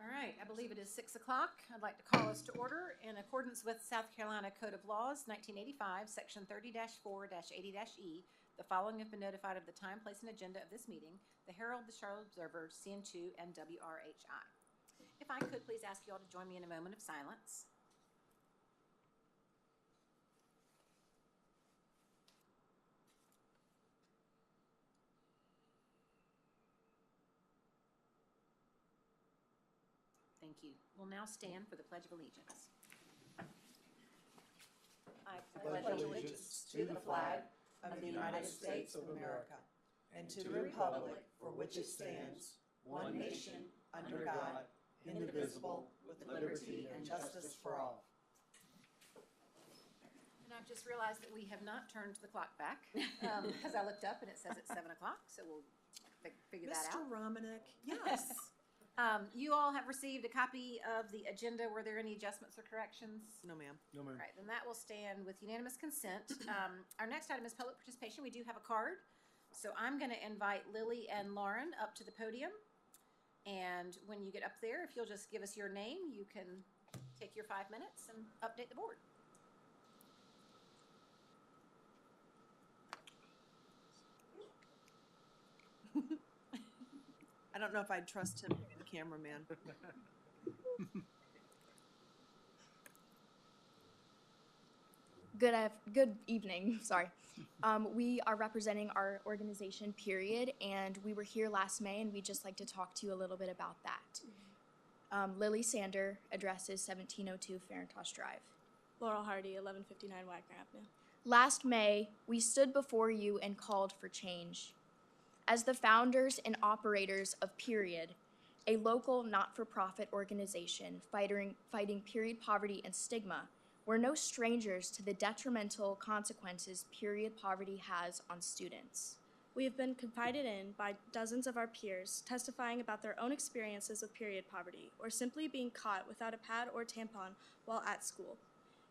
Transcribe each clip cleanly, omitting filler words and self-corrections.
All right, I believe it is 6 o'clock. I'd like to call us to order in accordance with South Carolina Code of Laws, 1985, Section 30-4-80-E. The following have been notified of the time, place, and agenda of this meeting: the Herald, the Charlotte Observer, CN2, and WRHI. If I could please ask you all to join me in a moment of silence. Thank you. We'll now stand for the Pledge of Allegiance. I pledge allegiance to the flag of the United States of America and to the republic for which it stands, one nation, under God, indivisible, with liberty and justice for all. And I've just realized that we have not turned the clock back as I looked up and it says it's 7 o'clock, so we'll figure that out. Mr. Romanek, yes. You all have received a copy of the agenda. Were there any adjustments or corrections? No, ma'am. No, ma'am. Right, then that will stand with unanimous consent. Our next item is public participation. We do have a card. So I'm going to invite Lily and Lauren up to the podium. And when you get up there, if you'll just give us your name, you can take your 5 minutes and update the board. I don't know if I'd trust him to be the cameraman. Good evening. Sorry. We are representing our organization, Period, and we were here last May, and we'd just like to talk to you a little bit about that. Lily Sander, address is 1702 Farintosh Drive. Laurel Hardy, 1159 Wagner Avenue. Last May, we stood before you and called for change. As the founders and operators of Period, a local not-for-profit organization fighting period poverty and stigma, we're no strangers to the detrimental consequences period poverty has on students. We have been confided in by dozens of our peers testifying about their own experiences with period poverty or simply being caught without a pad or tampon while at school.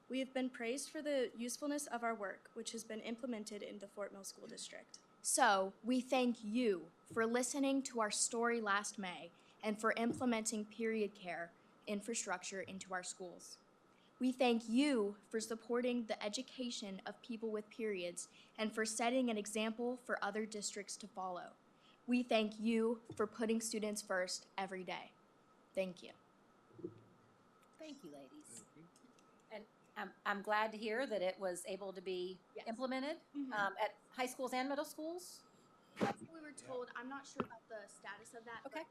We have been praised for the usefulness of our work, which has been implemented in the Fort Mill School District. So, we thank you for listening to our story last May and for implementing period care infrastructure into our schools. We thank you for supporting the education of people with periods and for setting an example for other districts to follow. We thank you for putting students first every day. Thank you. Thank you, ladies. And I'm glad to hear that it was able to be implemented at high schools and middle schools. That's what we were told. I'm not sure about the status of that. Okay,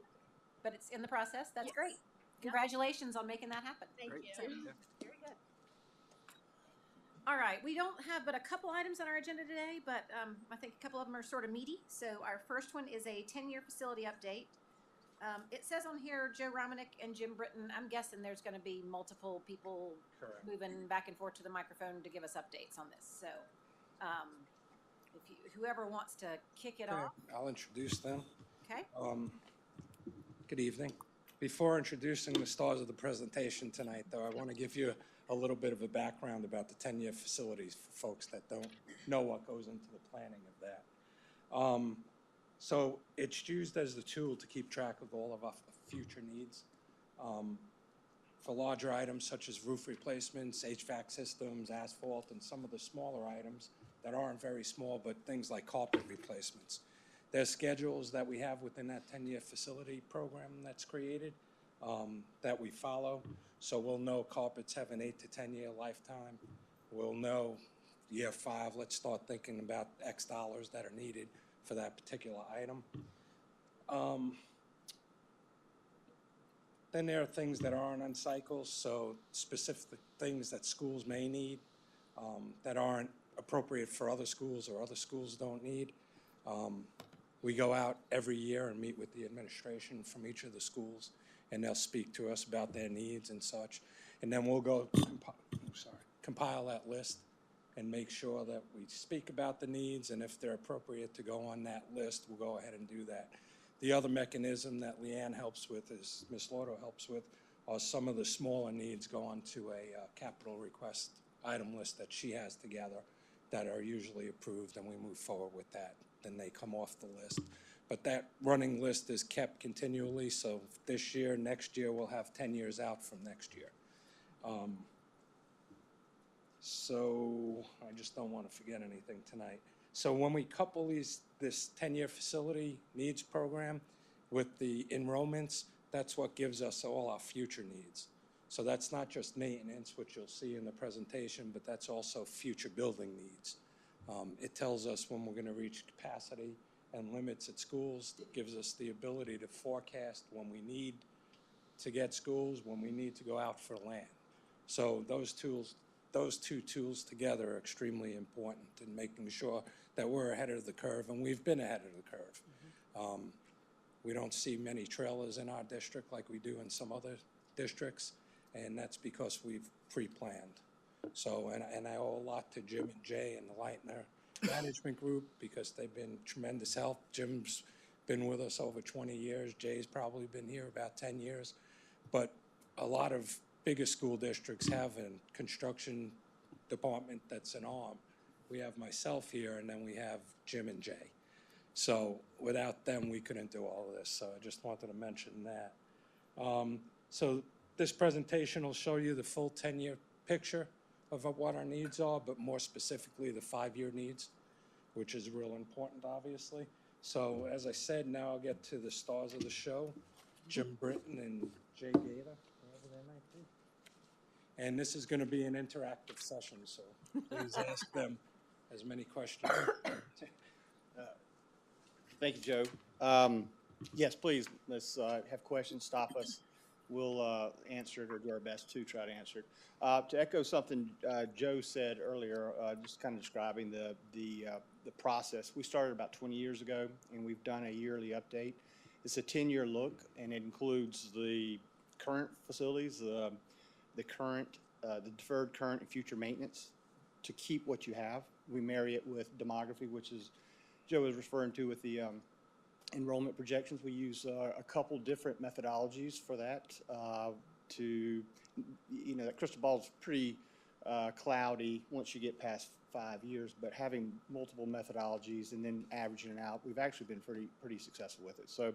but it's in the process. That's Yes. great. Congratulations on making that happen. Thank you. Very good. All right, we don't have but a couple items on our agenda today, but I think a couple of them are sort of meaty. So our first one is a 10-year facility update. It says on here Joe Romanek and Jim Britton. I'm guessing there's going to be multiple people moving back and forth to the microphone to give us updates on this. So whoever wants to kick it off. I'll introduce them. Okay. Good evening. Before introducing the stars of the presentation tonight, though, I want to give you a little bit of a background about the 10-year facilities for folks that don't know what goes into the planning of that. So it's used as the tool to keep track of all of our future needs. For larger items such as roof replacements, HVAC systems, asphalt, and some of the smaller items that aren't very small, but things like carpet replacements. There's schedules that we have within that 10-year facility program that's created that we follow. So we'll know carpets have an 8 to 10-year lifetime. We'll know year 5, let's start thinking about X dollars that are needed for that particular item. Then there are things that aren't on cycles, so specific things that schools may need that aren't appropriate for other schools or other schools don't need. We go out every year and meet with the administration from each of the schools, and they'll speak to us about their needs and such. And then we'll go compile that list and make sure that we speak about the needs, and if they're appropriate to go on that list, we'll go ahead and do that. The other mechanism that Leanne helps with, is Ms. Lotto helps with, are some of the smaller needs go onto a capital request item list that she has together that are usually approved, and we move forward with that. Then they come off the list. But that running list is kept continually, so this year, next year, we'll have 10 years out from next year. So I just don't want to forget anything tonight. So when we couple this 10-year facility needs program with the enrollments, that's what gives us all our future needs. So that's not just maintenance, which you'll see in the presentation, but that's also future building needs. It tells us when we're going to reach capacity and limits at schools. It gives us the ability to forecast when we need to get schools, when we need to go out for land. So those two tools together are extremely important in making sure that we're ahead of the curve, and we've been ahead of the curve. We don't see many trailers in our district like we do in some other districts, and that's because we've pre-planned. So, and I owe a lot to Jim and Jay and the Leitner Management Group because they've been tremendous help. Jim's been with us over 20 years. Jay's probably been here about 10 years. But a lot of bigger school districts have a construction department that's an arm. We have myself here, and then we have Jim and Jay. So without them, we couldn't do all of this. So I just wanted to mention that. So this presentation will show you the full 10-year picture of what our needs are, but more specifically the 5-year needs, which is real important, obviously. So as I said, now I'll get to the stars of the show, Jim Britton and Jay Gator, wherever they might be. And this is going to be an interactive session, so please ask them as many questions. Thank you, Joe. Yes, please, let's have questions, stop us. We'll answer it or do our best to try to answer it. To echo something Joe said earlier, just kind of describing the process. We started about 20 years ago, and we've done a yearly update. It's a 10-year look, and it includes the current facilities, the deferred current and future maintenance to keep what you have. We marry it with demography, which is Joe was referring to with the enrollment projections. We use a couple different methodologies for that that crystal ball is pretty cloudy once you get past 5 years, but having multiple methodologies and then averaging it out, we've actually been pretty successful with it. So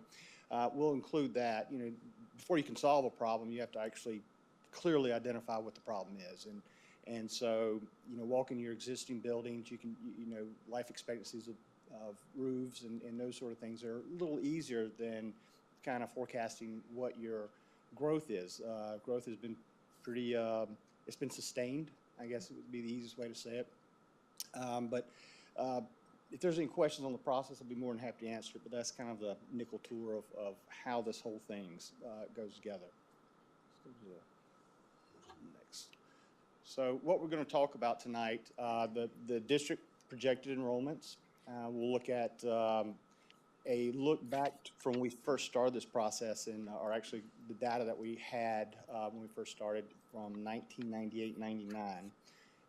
we'll include that. Before you can solve a problem, you have to actually clearly identify what the problem is. And so, walking your existing buildings, you can, life expectancies of roofs and those sort of things are a little easier than kind of forecasting what your growth is. Growth has been pretty, it's been sustained, I guess it would be the easiest way to say it. But if there's any questions on the process, I'll be more than happy to answer it, but that's kind of the nickel tour of how this whole thing goes together. Next. So what we're going to talk about tonight, the district projected enrollments. We'll look at a look back from when we first started this process, or actually the data that we had when we first started from 1998-99,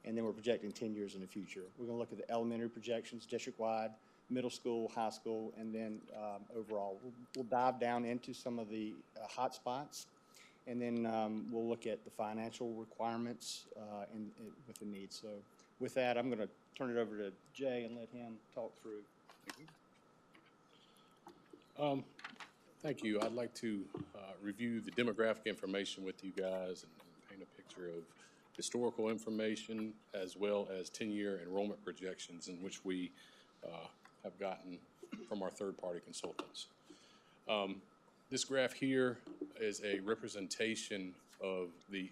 and then we're projecting 10 years in the future. We're going to look at the elementary projections, district-wide, middle school, high school, and then overall. We'll dive down into some of the hot spots, and then we'll look at the financial requirements and with the needs. So with that, I'm going to turn it over to Jay and let him talk through. Thank you. I'd like to review the demographic information with you guys and paint a picture of historical information as well as 10-year enrollment projections in which we have gotten from our third-party consultants. This graph here is a representation of the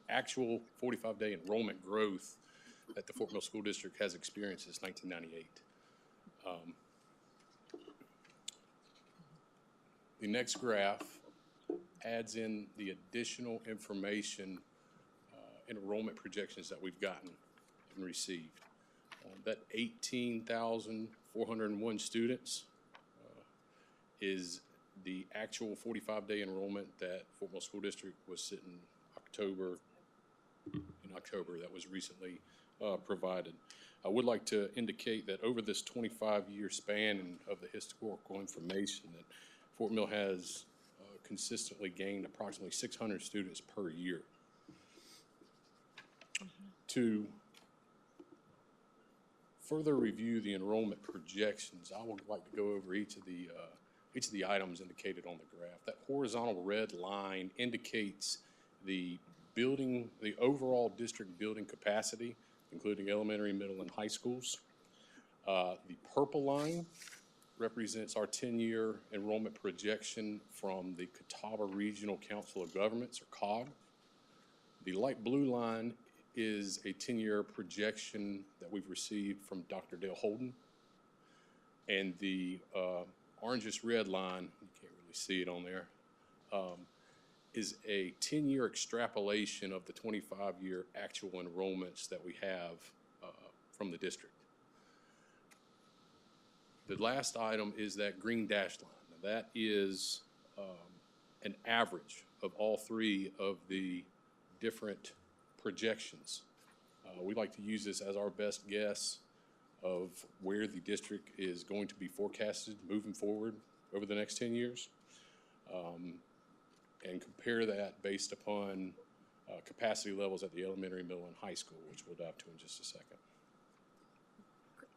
actual 45-day enrollment growth that the Fort Mill School District has experienced since 1998. The next graph adds in the additional information, enrollment projections that we've gotten and received. That 18,401 students is the actual 45-day enrollment that Fort Mill School District was sitting in October that was recently provided. I would like to indicate that over this 25-year span of the historical information that Fort Mill has consistently gained approximately 600 students per year. To further review the enrollment projections, I would like to go over each of the items indicated on the graph. That horizontal red line indicates the overall district building capacity, including elementary, middle, and high schools. The purple line represents our 10-year enrollment projection from the Catawba Regional Council of Governments, or COG. The light blue line is a 10-year projection that we've received from Dr. Dale Holden. And the orangish red line, you can't really see it on there, is a 10-year extrapolation of the 25-year actual enrollments that we have from the district. The last item is that green dashed line. Now, that is an average of all three of the different projections. We like to use this as our best guess of where the district is going to be forecasted moving forward over the next 10 years, and compare that based upon capacity levels at the elementary, middle, and high school, which we'll dive to in just a second.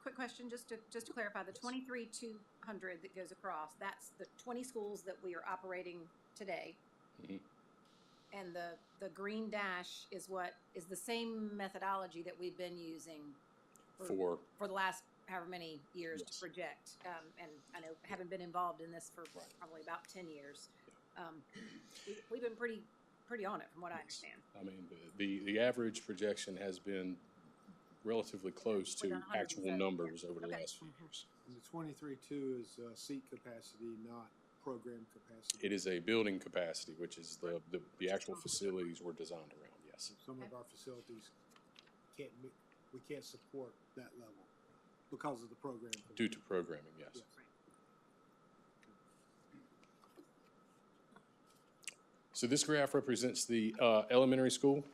Quick question, just to clarify, the 23,200 that goes across, that's the 20 schools that we are operating today. Mhm. And the green dash is the same methodology that we've been using for the last however many years Yes. to project. And I know, having been involved in this for probably about 10 years, we've been pretty on it from what I understand. I mean, the average projection has been relatively close to Within 100 actual and so, numbers over the Okay. last few years. And the 23.2 is seat capacity, not program capacity. It is a building capacity, which is the actual facilities we're designed around, yes. Some of our facilities we can't support that level because of the program. Due to programming, yes. Yes. So this graph represents the elementary school,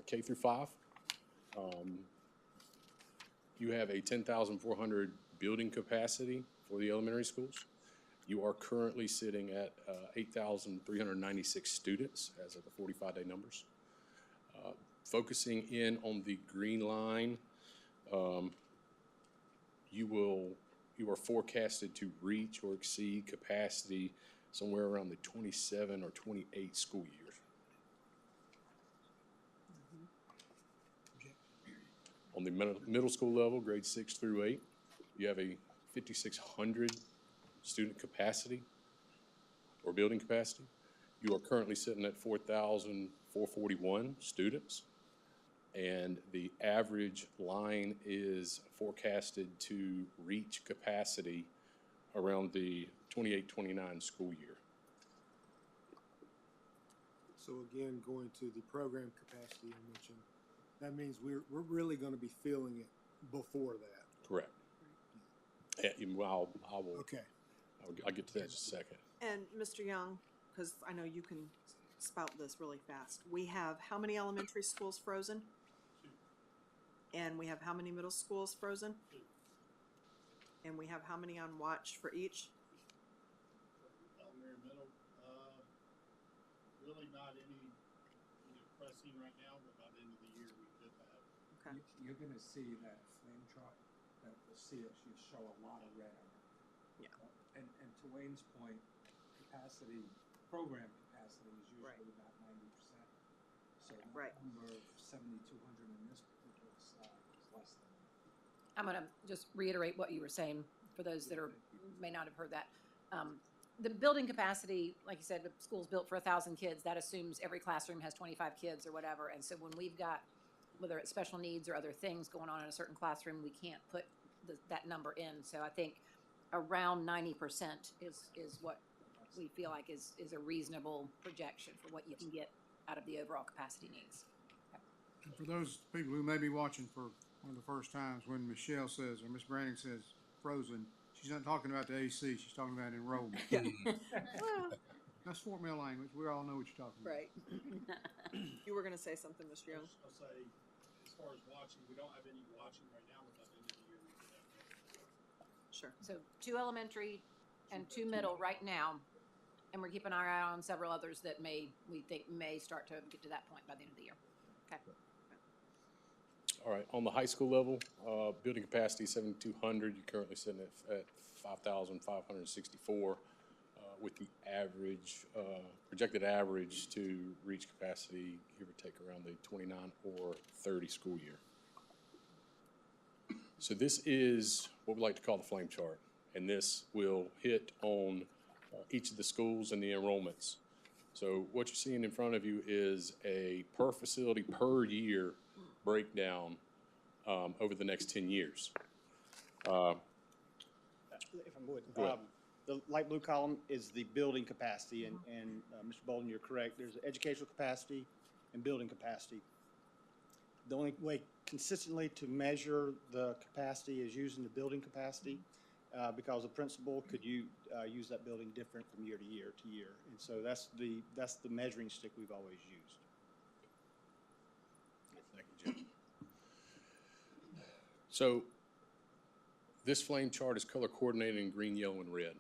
K through 5. You have a 10,400 building capacity for the elementary schools. You are currently sitting at 8,396 students as of the 45-day numbers. Focusing in on the green line, you are forecasted to reach or exceed capacity somewhere around the 27 or 28 school years. On the middle school level, grades 6 through 8, you have a 5,600 student capacity or building capacity. You are currently sitting at 4,441 students, and the average line is forecasted to reach capacity around the 28-29 school year. So again, going to the program capacity you mentioned, that means we're really going to be feeling it before that. Correct. Well, Okay. I'll get to that in just a second. And Mr. Young, because I know you can spout this really fast, we have how many elementary schools frozen? And we have how many middle schools frozen? And we have how many on watch for each? Elementary, middle, really not any pressing right now, but by the end of the year, we could have. Okay. You're gonna see that flame chart, that will see it, you show a lot of red on it. Yeah. And to Wayne's point, program capacity is usually Right. about 90%. So that Right. number of 7,200 in this particular slide is less than that. I'm going to just reiterate what you were saying for those that may not have heard that. The building capacity, like you said, the school's built for 1,000 kids. That assumes every classroom has 25 kids or whatever. And so when we've got, whether it's special needs or other things going on in a certain classroom, we can't put that number in. So I think around 90% is what we feel like is a reasonable projection for what you can get out of the overall capacity needs. And for those people who may be watching for one of the first times, when Michelle says, or Ms. Branning says frozen, she's not talking about the AC, she's talking about enrollment. Well, That's Fort Mill language, we all know what you're talking about. right. You were going to say something, Mr. Young? I'll say, as far as watching, we don't have any watching right now, but by the end of the year, we could have. Sure. So 2 elementary and 2 middle right now, and we're keeping our eye on several others that we think may start to get to that point by the end of the year. Okay. All right, on the high school level, building capacity 7,200, you're currently sitting at 5,564, with the average, projected average to reach capacity, give or take around the 29 or 30 school year. So this is what we like to call the flame chart, and this will hit on each of the schools and the enrollments. So what you're seeing in front of you is a per facility per year breakdown over the next 10 years. If I would. Go ahead. The light blue column is the building capacity, and Mr. Bolden, you're correct. There's educational capacity and building capacity. The only way consistently to measure the capacity is using the building capacity, because the principal could use that building different from year to year to year. And so that's the measuring stick we've always used. Thank you, Jim. So this flame chart is color coordinated in green, yellow, and red.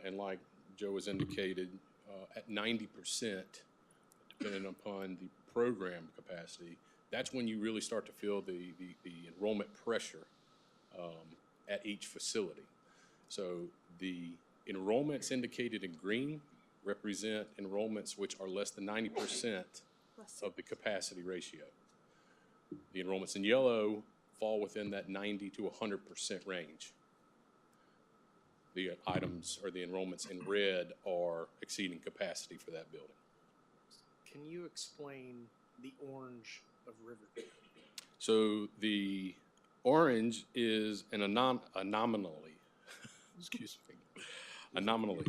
And like Joe has indicated, at 90%, depending upon the program capacity, that's when you really start to feel the enrollment pressure at each facility. So the enrollments indicated in green represent enrollments which are less than 90% of the capacity ratio. The enrollments in yellow fall within that 90 to 100% range. The items or the enrollments in red are exceeding capacity for that building. Can you explain the orange of Riverview? So the orange is an anomaly. Excuse me. Anomaly.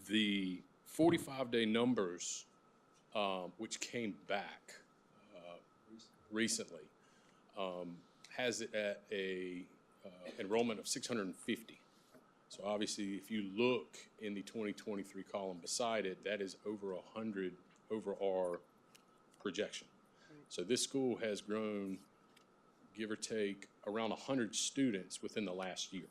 The 45-day numbers, which came back recently, has it at a enrollment of 650. So obviously, if you look in the 2023 column beside it, that is over 100 over our projection. So this school has grown, give or take, around 100 students within the last year,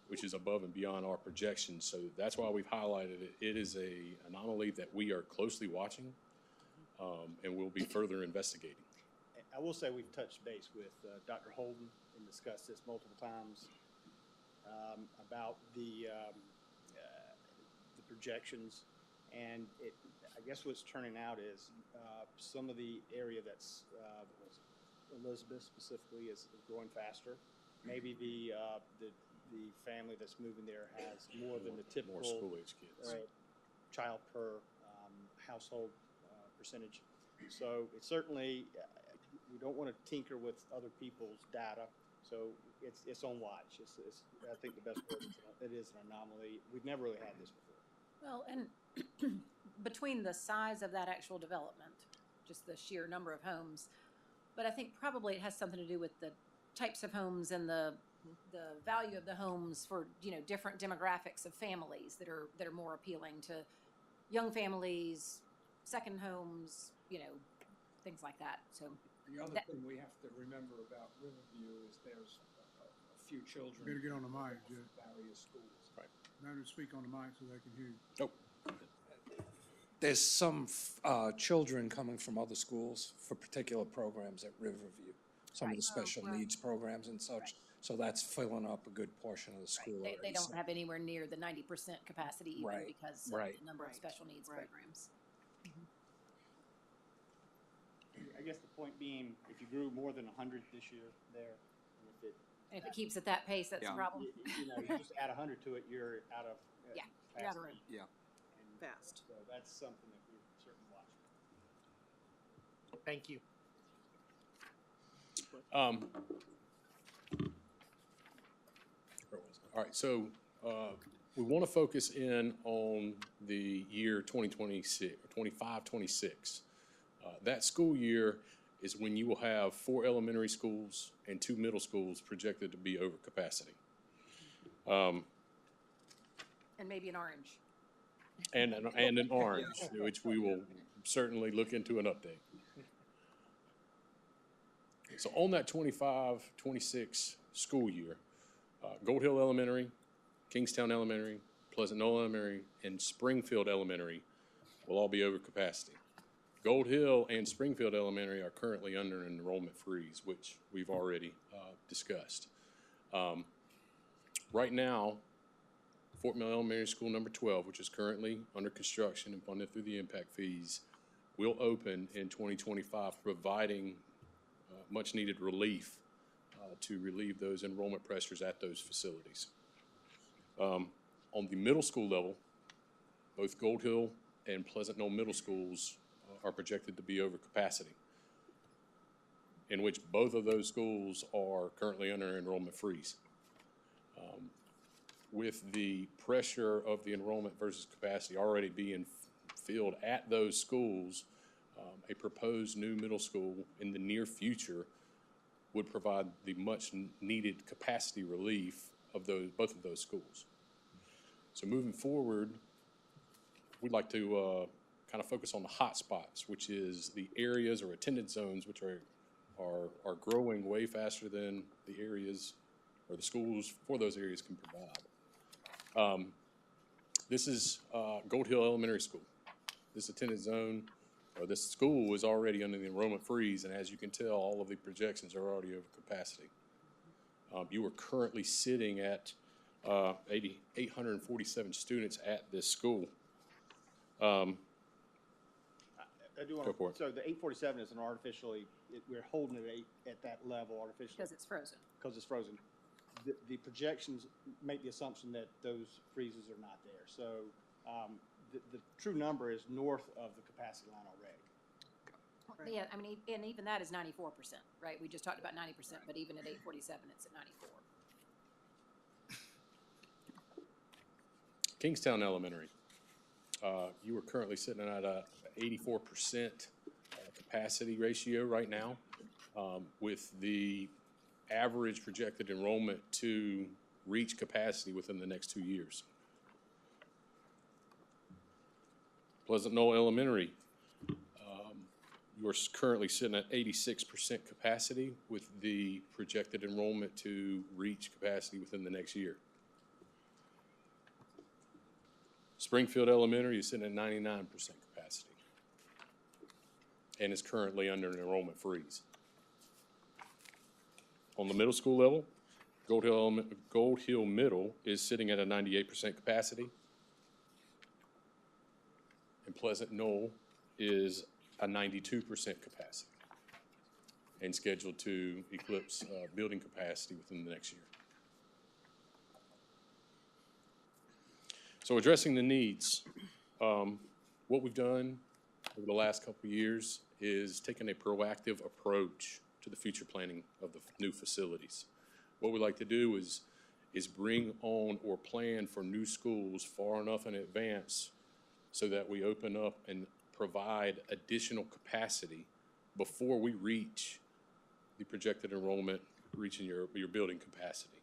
which is above and beyond our projections. So that's why we've highlighted it. It is an anomaly that we are closely watching, and we'll be further investigating. I will say we've touched base with Dr. Holden and discussed this multiple times about the projections, and I guess what's turning out is some of the area that's Elizabeth specifically is growing faster. Maybe the family that's moving there has more than the typical More school-age kids. Child per household percentage. So it's certainly, we don't want to tinker with other people's data. So it's on watch. I think the best word is it is an anomaly. We've never really had this before. Well, and between the size of that actual development, just the sheer number of homes, but I think probably it has something to do with the types of homes and the value of the homes for, different demographics of families that are more appealing to young families, second homes, things like that. So The other thing we have to remember about Riverview is there's a few children. Better get on the mic, Jay. from various schools. Right. Now to speak on the mic so they can hear you. Oh. There's some children coming from other schools for particular programs at Riverview, some of the special needs programs and such. Right. So that's filling up a good portion of the school They already. don't have anywhere near the 90% capacity even Right. because of Right. the number of special needs programs. I guess the point being, if you grew more than 100 this year there, and And if it keeps at that pace, that's a problem. you just add 100 to it, you're out of Yeah, you're out of capacity. room. And Fast. So that's something that we're certainly watching. Thank you. All right, so we want to focus in on the year 2026, or 25-26. That school year is when you will have 4 elementary schools and 2 middle schools projected to be over capacity. And maybe an orange. And an orange, which we will certainly look into an update. So on that 25-26 school year, Gold Hill Elementary, Kingstown Elementary, Pleasant Knoll Elementary, and Springfield Elementary will all be over capacity. Gold Hill and Springfield Elementary are currently under an enrollment freeze, which we've already discussed. Right now, Fort Mill Elementary School number 12, which is currently under construction and funded through the impact fees, will open in 2025, providing much-needed relief to relieve those enrollment pressures at those facilities. On the middle school level, both Gold Hill and Pleasant Knoll Middle Schools are projected to be over capacity, in which both of those schools are currently under enrollment freeze. With the pressure of the enrollment versus capacity already being filled at those schools, a proposed new middle school in the near future would provide the much-needed capacity relief of both of those schools. So moving forward, we'd like to kind of focus on the hot spots, which is the areas or attendance zones which are growing way faster than the areas or the schools for those areas can provide. This is Gold Hill Elementary School. This attendance zone, or this school, is already under the enrollment freeze, and as you can tell, all of the projections are already over capacity. You are currently sitting at 847 students at this school. I do want Go for it. So the 847 is an artificially, we're holding it at that level artificially. Because it's frozen. Because it's frozen. The projections make the assumption that those freezes are not there. So the true number is north of the capacity line already. Yeah, I mean, and even that is 94%, right? We just talked about 90%, but even at 847, it's at 94. Kingstown Elementary, you are currently sitting at a 84% capacity ratio right now, with the average projected enrollment to reach capacity within the next 2 years. Pleasant Knoll Elementary, you are currently sitting at 86% capacity with the projected enrollment to reach capacity within the next year. Springfield Elementary is sitting at 99% capacity and is currently under an enrollment freeze. On the middle school level, Gold Hill Middle is sitting at a 98% capacity, and Pleasant Knoll is a 92% capacity and scheduled to eclipse building capacity within the next year. So addressing the needs, what we've done over the last couple of years is taken a proactive approach to the future planning of the new facilities. What we like to do is bring on or plan for new schools far enough in advance so that we open up and provide additional capacity before we reach the projected enrollment, reaching your building capacity.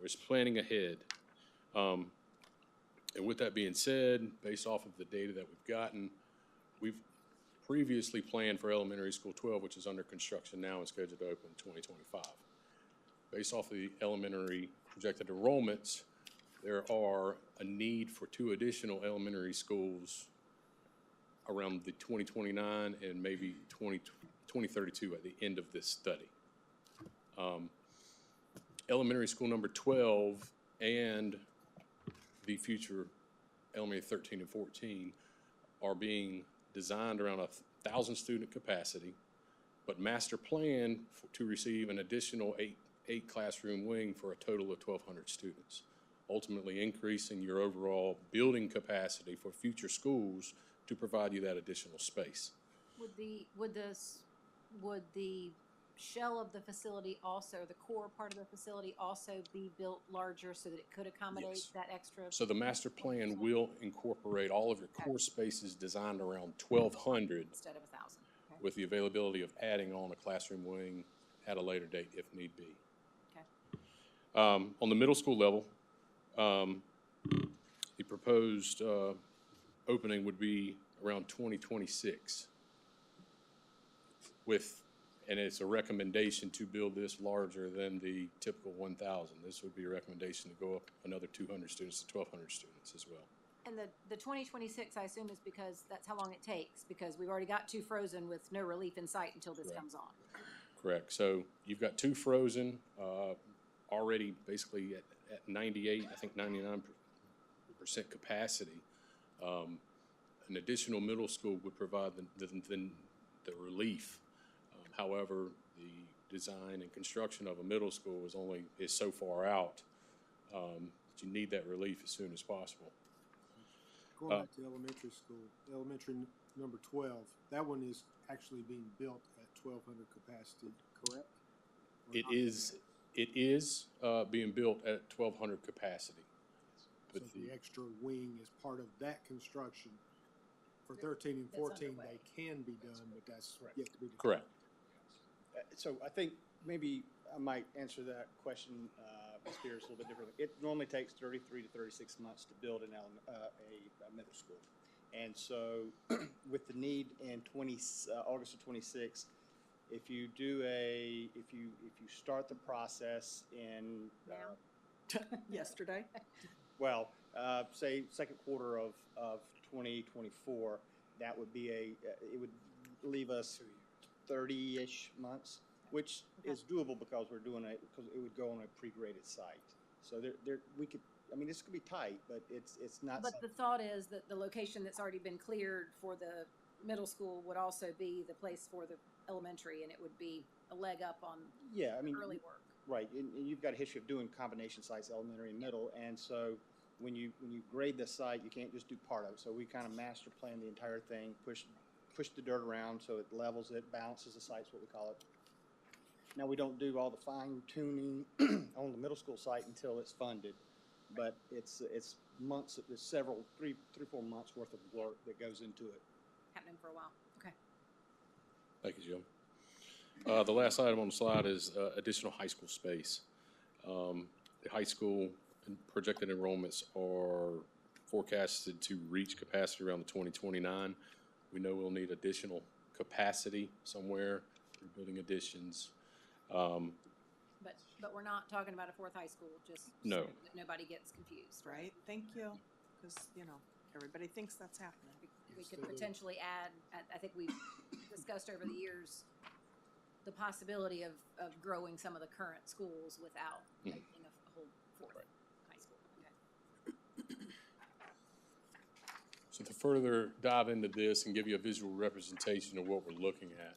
We're just planning ahead. And with that being said, based off of the data that we've gotten, we've previously planned for Elementary School 12, which is under construction now and scheduled to open in 2025. Based off of the elementary projected enrollments, there are a need for 2 additional elementary schools around the 2029 and maybe 2032 at the end of this study. Elementary School number 12 and the future elementary 13 and 14 are being designed around 1,000 student capacity, but master plan to receive an additional eight classroom wing for a total of 1,200 students, ultimately increasing your overall building capacity for future schools to provide you that additional space. Would the shell of the facility also, the core part of the facility also be built larger so that it could accommodate Yes. that extra? So the master plan will incorporate all of your core spaces designed around 1,200 Instead of 1,000. Okay. with the availability of adding on a classroom wing at a later date if need be. Okay. On the middle school level, the proposed opening would be around 2026 and it's a recommendation to build this larger than the typical 1,000. This would be a recommendation to go up another 200 students to 1,200 students as well. And the 2026, I assume, is because that's how long it takes, because we've already got 2 frozen with no relief in sight until this Correct. comes on. Correct. So you've got 2 frozen, already basically at 98, I think 99% capacity. An additional middle school would provide the relief. However, the design and construction of a middle school is so far out that you need that relief as soon as possible. Going back to elementary school, number 12, that one is actually being built at 1,200 capacity, correct? Or It not is, yet? it is being built at 1,200 capacity. So But the extra wing is part of that construction. For 13 and That's 14, underway. they can be done, but that's yet to be determined. Correct. So I think maybe I might answer that question, Ms. Spears, a little bit differently. It normally takes 33 to 36 months to build a middle school. And so with the need in August of 26, if you start the process in Yesterday. well, say second quarter of 2024, that would be it would leave us 30-ish months, which is doable because because it would go on a pre-graded site. So we could, I mean, this could be tight, but it's not. But the thought is that the location that's already been cleared for the middle school would also be the place for the elementary, and it would be a leg up on Yeah, I mean, early work. right, and you've got a history of doing combination sites, elementary and middle, and so when you grade the site, you can't just do part of it. So we kind of master plan the entire thing, push the dirt around so it levels it, balances the sites, what we call it. Now, we don't do all the fine tuning on the middle school site until it's funded, but it's months, there's several, 3-4 months worth of work that goes into it. Happening for a while. Okay. Thank you, Jim. The last item on the slide is additional high school space. The high school projected enrollments are forecasted to reach capacity around the 2029. We know we'll need additional capacity somewhere through building additions. But we're not talking about a 4th high school, just No. so that nobody gets confused. Right, thank you, because, everybody thinks that's happening. We could potentially add, I think we've discussed over the years, the possibility of growing some of the current schools without making a whole 4th Right. high school. Okay. So to further dive into this and give you a visual representation of what we're looking at,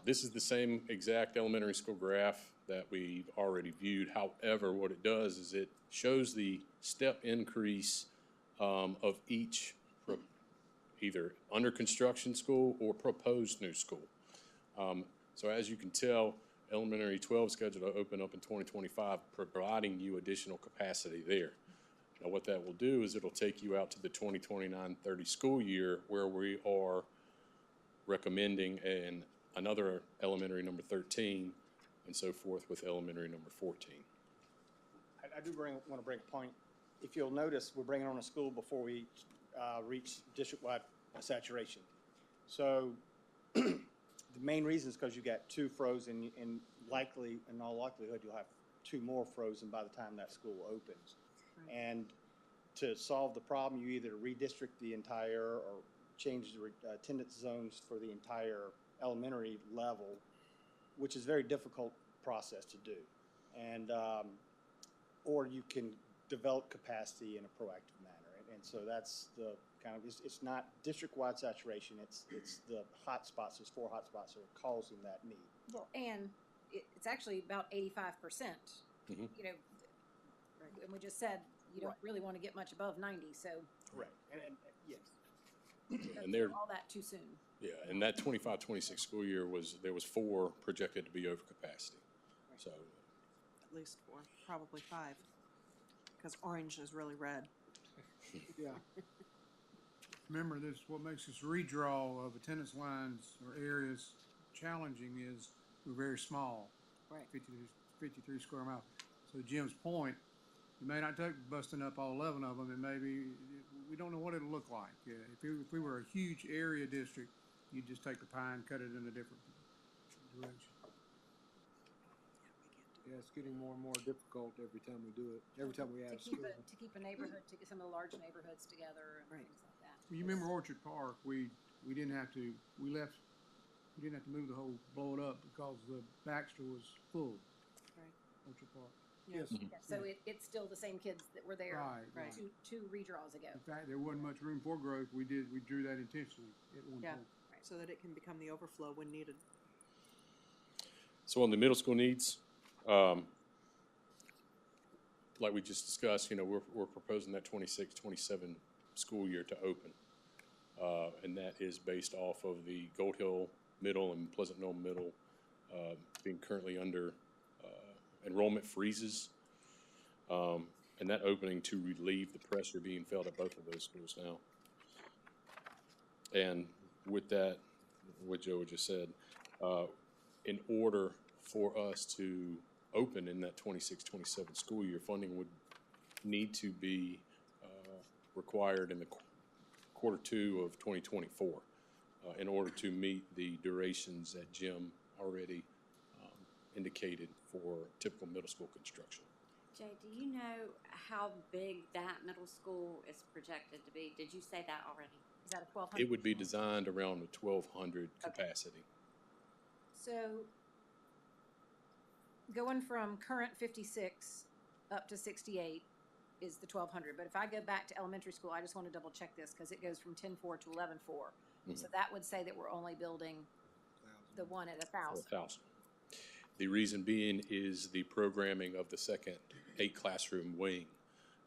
this is the same exact elementary school graph that we've already viewed. However, what it does is it shows the step increase of each either under construction school or proposed new school. So as you can tell, elementary 12 is scheduled to open up in 2025, providing you additional capacity there. Now, what that will do is it'll take you out to the 2029-30 school year, where we are recommending another elementary number 13 and so forth with elementary number 14. I do want to bring a point. If you'll notice, we're bringing on a school before we reach district-wide saturation. So the main reason is because you got 2 frozen, and in all likelihood, you'll have 2 more frozen by the time that school opens. Right. And to solve the problem, you either redistrict the entire or change the attendance zones for the entire elementary level, which is a very difficult process to do. And or you can develop capacity in a proactive manner. And so that's the kind of, it's not district-wide saturation, it's the hot spots, there's 4 hot spots that are causing that need. Well, and it's actually about 85%. Mhm. And we just said you don't really want to get much above 90, so Correct. And yes. And they're, all that too soon. yeah, and that 25-26 school year there was 4 projected to be over capacity. So, At least 4, probably 5, because orange is really red. Yeah. Remember, this, what makes this redraw of attendance lines or areas challenging is we're very small. Right. 53 square miles. So Jim's point, it may not take busting up all 11 of them, and maybe, we don't know what it'll look like. Yeah, if we were a huge area district, you'd just take the pie and cut it in a different direction. Yeah, it's getting more and more difficult every time we do it, every time we add a school. To keep a neighborhood, to get some of the large neighborhoods together and Right. things like that. You remember Orchard Park, we didn't have to, we didn't have to move the whole, blow it up because the Baxter was full. Right. Orchard Park. Yes, Yeah, so it's still the same kids that were there Right. two redraws ago. In fact, there wasn't much room for growth. We drew that intentionally at one Yeah. point. So that it can become the overflow when needed. So on the middle school needs, like we just discussed, we're proposing that 26-27 school year to open. And that is based off of the Gold Hill Middle and Pleasant Knoll Middle being currently under enrollment freezes. And that opening to relieve the pressure being felt at both of those schools now. And with that, what Joe just said, in order for us to open in that 26-27 school year, funding would need to be required in the quarter 2 of 2024 in order to meet the durations that Jim already indicated for typical middle school construction. Jay, do you know how big that middle school is projected to be? Did you say that already? Is that a 1,200? It would be designed around the 1,200 capacity. So going from current 56 up to 68 is the 1,200. But if I go back to elementary school, I just want to double check this because it goes from 10-4 to 11-4. So that would say that we're only building the one at 1,000. 1,000. The reason being is the programming of the second 8-classroom wing.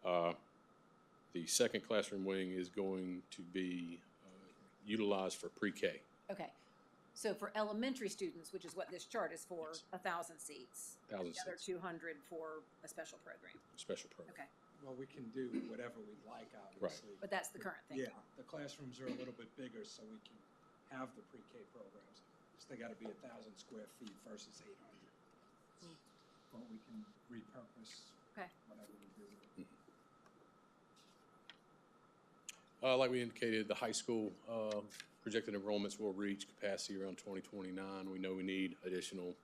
The second classroom wing is going to be utilized for pre-K. Okay. So for elementary students, which is what this chart is for, Yes. 1,000 seats. 1,000 The other seats. 200 for a special program. Special program. Okay. Well, we can do whatever we'd like, obviously. But that's the current thing. Yeah, the classrooms are a little bit bigger, so we can have the pre-K programs. So they gotta be 1,000 square feet versus 800. But we can repurpose Okay. whatever we do with it. Like we indicated, the high school projected enrollments will reach capacity around 2029. We know we need additional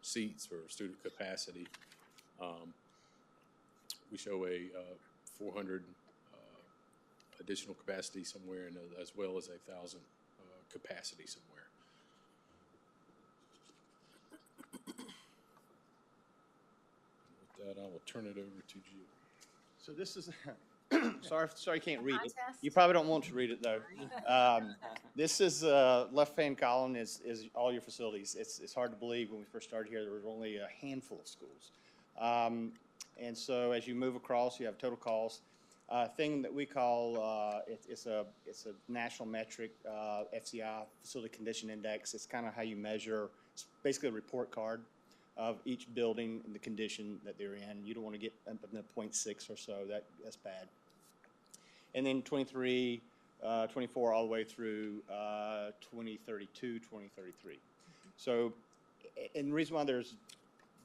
seats for student capacity. We show a 400 additional capacity somewhere, and as well as 1,000 capacity somewhere. With that, I will turn it over to Jill. So this is, sorry you can't read it. Contest? You probably don't want to read it, though. This is, left-hand column is all your facilities. It's hard to believe when we first started here, there was only a handful of schools. And so as you move across, you have total cost. Thing that we call, it's a national metric, FCI, Facility Condition Index. It's kind of how you measure, it's basically a report card of each building and the condition that they're in. You don't want to get up in the 0.6 or so, that's bad. And then 23, 24, all the way through 2032, 2033. So, and the reason why there's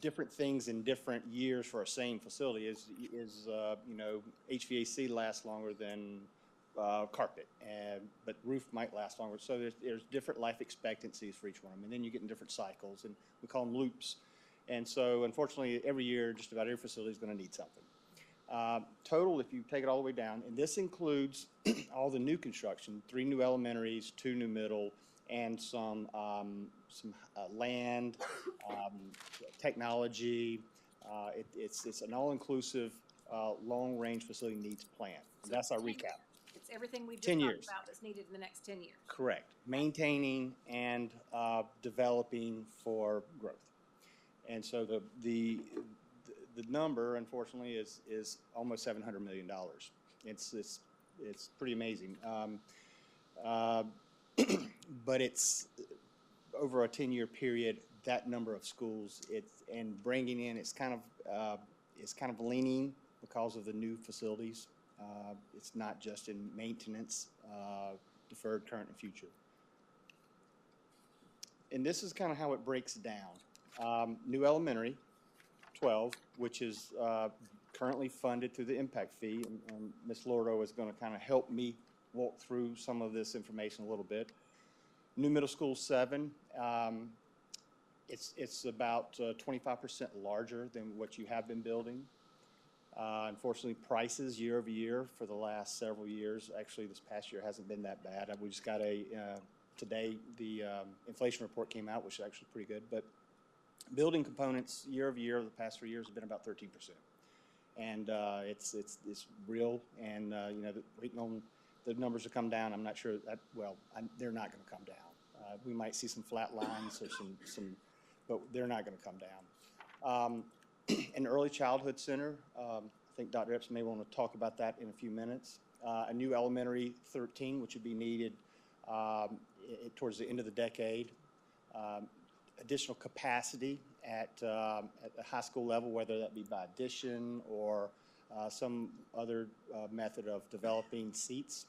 different things in different years for a same facility is you know, HVAC lasts longer than carpet, but roof might last longer. So there's different life expectancies for each one of them, and then you get in different cycles, and we call them loops. And so, unfortunately, every year, just about every facility is going to need something. Total, if you take it all the way down, and this includes all the new construction, 3 new elementaries, 2 new middle, and some land, technology. It's an all-inclusive, long-range facility needs plan. So That's our 10 recap. years. It's everything we've just 10 talked years. about that's needed in the next 10 years. Correct. Maintaining and developing for growth. And so the number, unfortunately, is almost $700 million. It's pretty amazing. But it's over a 10-year period. That number of schools, and bringing in, it's kind of leaning because of the new facilities. It's not just in maintenance, deferred, current, and future. And this is kind of how it breaks down. New elementary, 12, which is currently funded through the impact fee, and Ms. Lordo is going to kind of help me walk through some of this information a little bit. New middle school, 7. It's about 25% larger than what you have been building. Unfortunately, prices year over year for the last several years, actually this past year hasn't been that bad. We just got today the inflation report came out, which is actually pretty good. But building components year over year, the past 3 years have been about 13%. And it's real, and waiting on the numbers to come down. I'm not sure that, they're not going to come down. We might see some flat lines or some, but they're not going to come down. An early childhood center, I think Dr. Epps may want to talk about that in a few minutes. A new elementary 13, which would be needed towards the end of the decade. Additional capacity at the high school level, whether that be by addition or some other method of developing seats.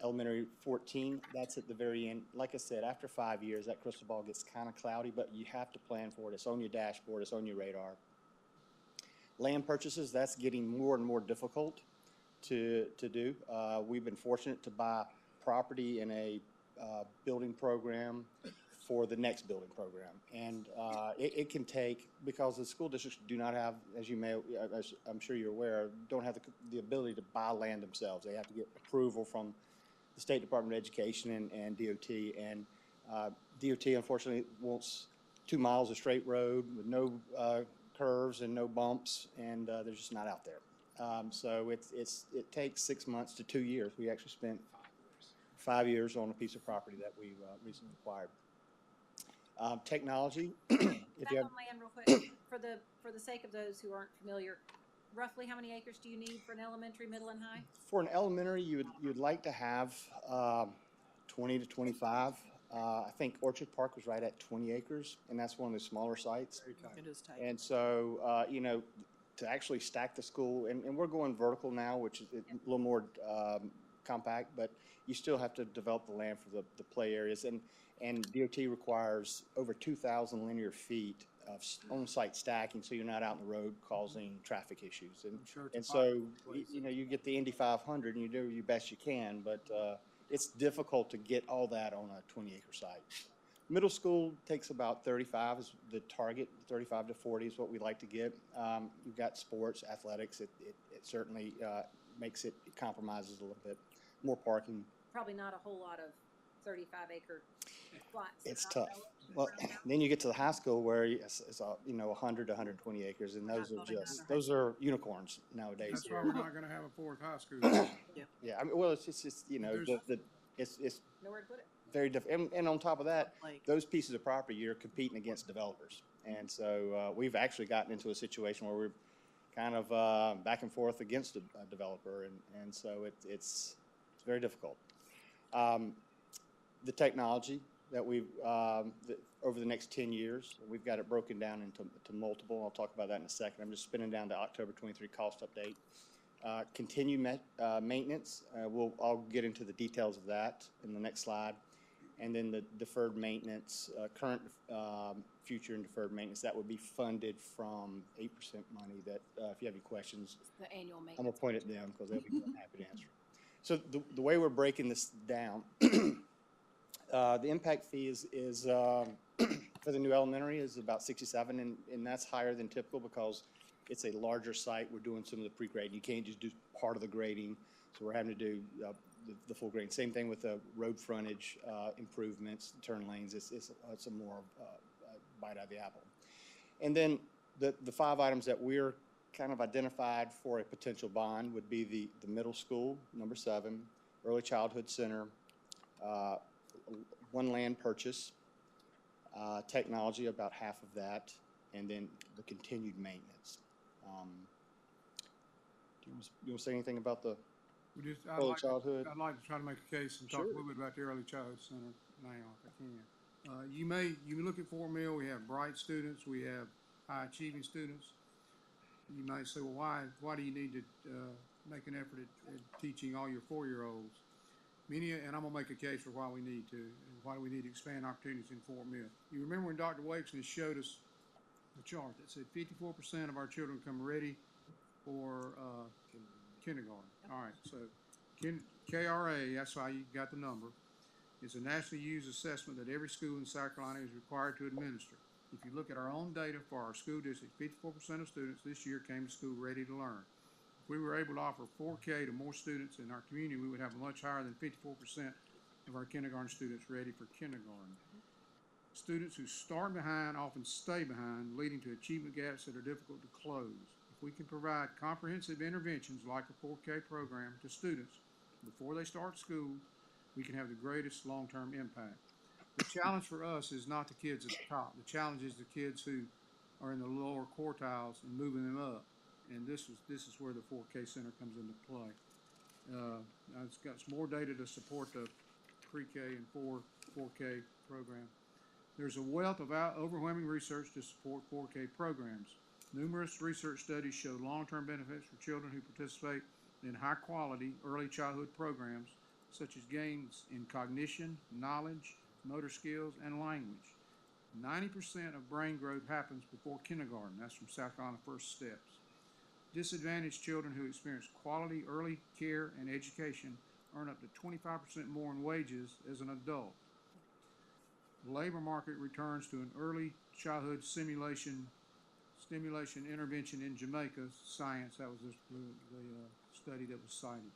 Elementary 14, that's at the very end. Like I said, after 5 years, that crystal ball gets kind of cloudy, but you have to plan for it. It's on your dashboard, it's on your radar. Land purchases, that's getting more and more difficult to do. We've been fortunate to buy property in a building program for the next building program. And it can take, because the school districts do not have, as I'm sure you're aware, don't have the ability to buy land themselves. They have to get approval from the State Department of Education and DOT. And DOT, unfortunately, wants 2 miles of straight road with no curves and no bumps, and they're just not out there. So it takes 6 months to 2 years. We actually spent 5 years on a piece of property that we recently acquired. Technology. Back on land real quick, for the sake of those who aren't familiar, roughly how many acres do you need for an elementary, middle, and high? For an elementary, you'd like to have 20 to 25. I think Orchard Park was right at 20 acres, and that's one of the smaller sites. It is tight. And so, to actually stack the school, and we're going vertical now, which is a little more compact, but you still have to develop the land for the play areas. And DOT requires over 2,000 linear feet of on-site stacking, so you're not out in the road causing traffic issues. And so, you get the Indy 500 and you do your best you can, but it's difficult to get all that on a 20-acre site. Middle school takes about 35 is the target. 35 to 40 is what we like to get. You've got sports, athletics. It certainly it compromises a little bit. More parking. Probably not a whole lot of 35-acre plots. It's tough. Well, then you get to the high school where it's 100 to 120 acres, and those are unicorns nowadays. That's why we're not going to have a fourth high school. Yeah, I mean, well, it's just it's Nowhere to put it. very different. And on top of that, those pieces of property, you're competing against developers, and so we've actually gotten into a situation where we're kind of back and forth against a developer, and so it's very difficult. The technology that we've, over the next 10 years, we've got it broken down into multiple. I'll talk about that in a second. I'm just spinning down to October 23 cost update. Continued maintenance, I'll get into the details of that in the next slide. And then the deferred maintenance, current, future and deferred maintenance, that would be funded from 8% money that, if you have any questions, The annual maintenance. I'm going to point it down because they'll be happy to answer. So the way we're breaking this down, the impact fee is for the new elementary is about 67, and that's higher than typical because it's a larger site. We're doing some of the pre-grading. You can't just do part of the grading, so we're having to do the full grading. Same thing with the road frontage improvements, turn lanes. It's a more bite out of the apple. And then the 5 items that we're kind of identified for a potential bond would be the middle school, number 7, early childhood center, 1 land purchase, technology, about half of that, and then the continued maintenance. Do you want to say anything about the early childhood? I'd like to try to make a case and talk a little bit about the early childhood center now, if I can. You look at Fort Mill, we have bright students, we have high achieving students. You might say, well, why do you need to make an effort at teaching all your 4-year-olds? And I'm going to make a case for why we need to, and why do we need to expand opportunities in Fort Mill. You remember when Dr. Wakesness showed us the chart that said 54% of our children come ready for kindergarten. All right, so KRA, that's why you got the number. It's a nationally used assessment that every school in South Carolina is required to administer. If you look at our own data for our school district, 54% of students this year came to school ready to learn. If we were able to offer 4K to more students in our community, we would have much higher than 54% of our kindergarten students ready for kindergarten. Students who start behind often stay behind, leading to achievement gaps that are difficult to close. If we can provide comprehensive interventions like a 4K program to students before they start school, we can have the greatest long-term impact. The challenge for us is not the kids at the top. The challenge is the kids who are in the lower quartiles and moving them up. And this is where the 4K Center comes into play. It's got some more data to support the pre-K and 4K program. There's a wealth of overwhelming research to support 4K programs. Numerous research studies show long-term benefits for children who participate in high-quality early childhood programs, such as gains in cognition, knowledge, motor skills, and language. 90% of brain growth happens before kindergarten. That's from South Carolina First Steps. Disadvantaged children who experience quality early care and education earn up to 25% more in wages as an adult. The labor market returns to an early childhood stimulation intervention in Jamaica science. That was the study that was cited.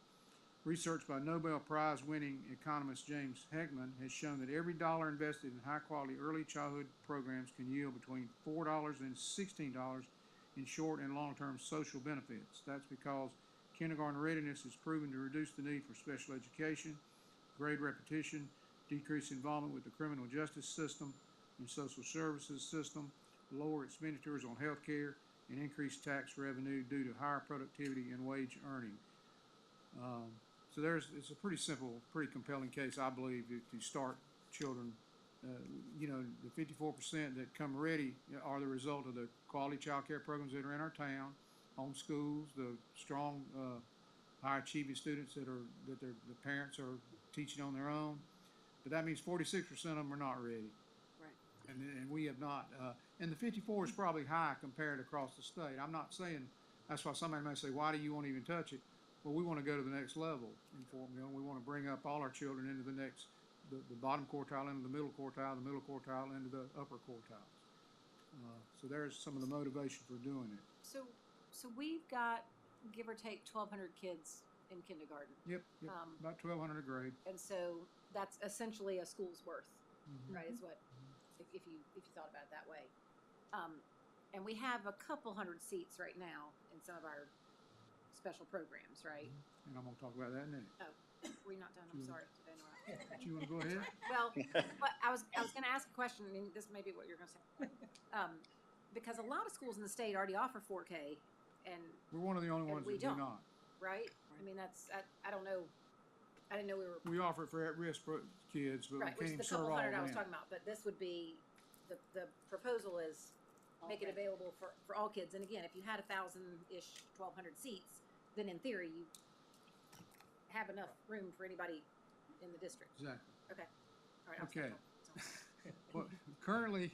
Research by Nobel Prize winning economist James Heckman has shown that every dollar invested in high quality early childhood programs can yield between $4 and $16 in short and long term social benefits. That's because kindergarten readiness is proven to reduce the need for special education, grade repetition, decrease involvement with the criminal justice system and social services system, lower expenditures on health care, and increased tax revenue due to higher productivity and wage earning. So it's a pretty simple, pretty compelling case, I believe, to start children. The 54% that come ready are the result of the quality child care programs that are in our town, home schools, the strong high achieving students that the parents are teaching on their own. But that means 46% of them are not ready. Right. And we have not. And the 54 is probably high compared across the state. I'm not saying, that's why somebody may say, why do you want to even touch it? Well, we want to go to the next level in Fort Mill. We want to bring up all our children into the bottom quartile, into the middle quartile into the upper quartiles. So there's some of the motivation for doing it. So we've got, give or take, 1,200 kids in kindergarten. Yep. About 1,200 a grade. And so that's essentially a school's worth, Mm-hmm. right? Is what, if you thought about it that way. And we have a couple hundred seats right now in some of our special programs, right? And I'm going to talk about that in a minute. Oh, we're not done. I'm sorry. Did I interrupt? Do you want to go ahead? Well, but I was going to ask a question. I mean, this may be what you're going to say. Because a lot of schools in the state already offer 4K, and We're one of the only And ones we that do don't. not. right? I mean, I don't know. I didn't know we were We offer it for at-risk kids, but right, we which can't is the serve couple all of hundred I was them. talking about. But this would be the proposal is make it available for all kids. And again, if you had 1,000-ish, 1,200 seats, then in theory you have enough room for anybody in the district. Exactly. Okay. All right. Okay. Well, currently,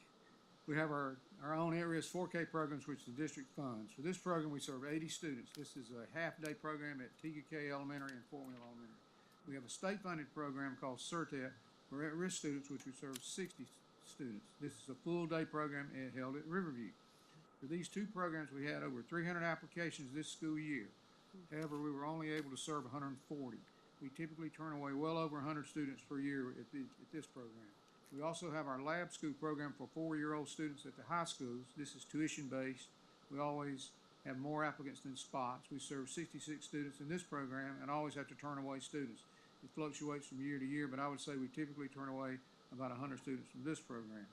we have our own at-risk 4K programs which the district funds. For this program, we serve 80 students. This is a half-day program at TGK Elementary and Fort Mill Elementary. We have a state-funded program called CERTET for at-risk students, which we serve 60 students. This is a full-day program held at Riverview. For these two programs, we had over 300 applications this school year. However, we were only able to serve 140. We typically turn away well over 100 students per year at this program. We also have our lab school program for 4-year-old students at the high schools. This is tuition-based. We always have more applicants than spots. We serve 66 students in this program and always have to turn away students. It fluctuates from year to year, but I would say we typically turn away about 100 students from this program.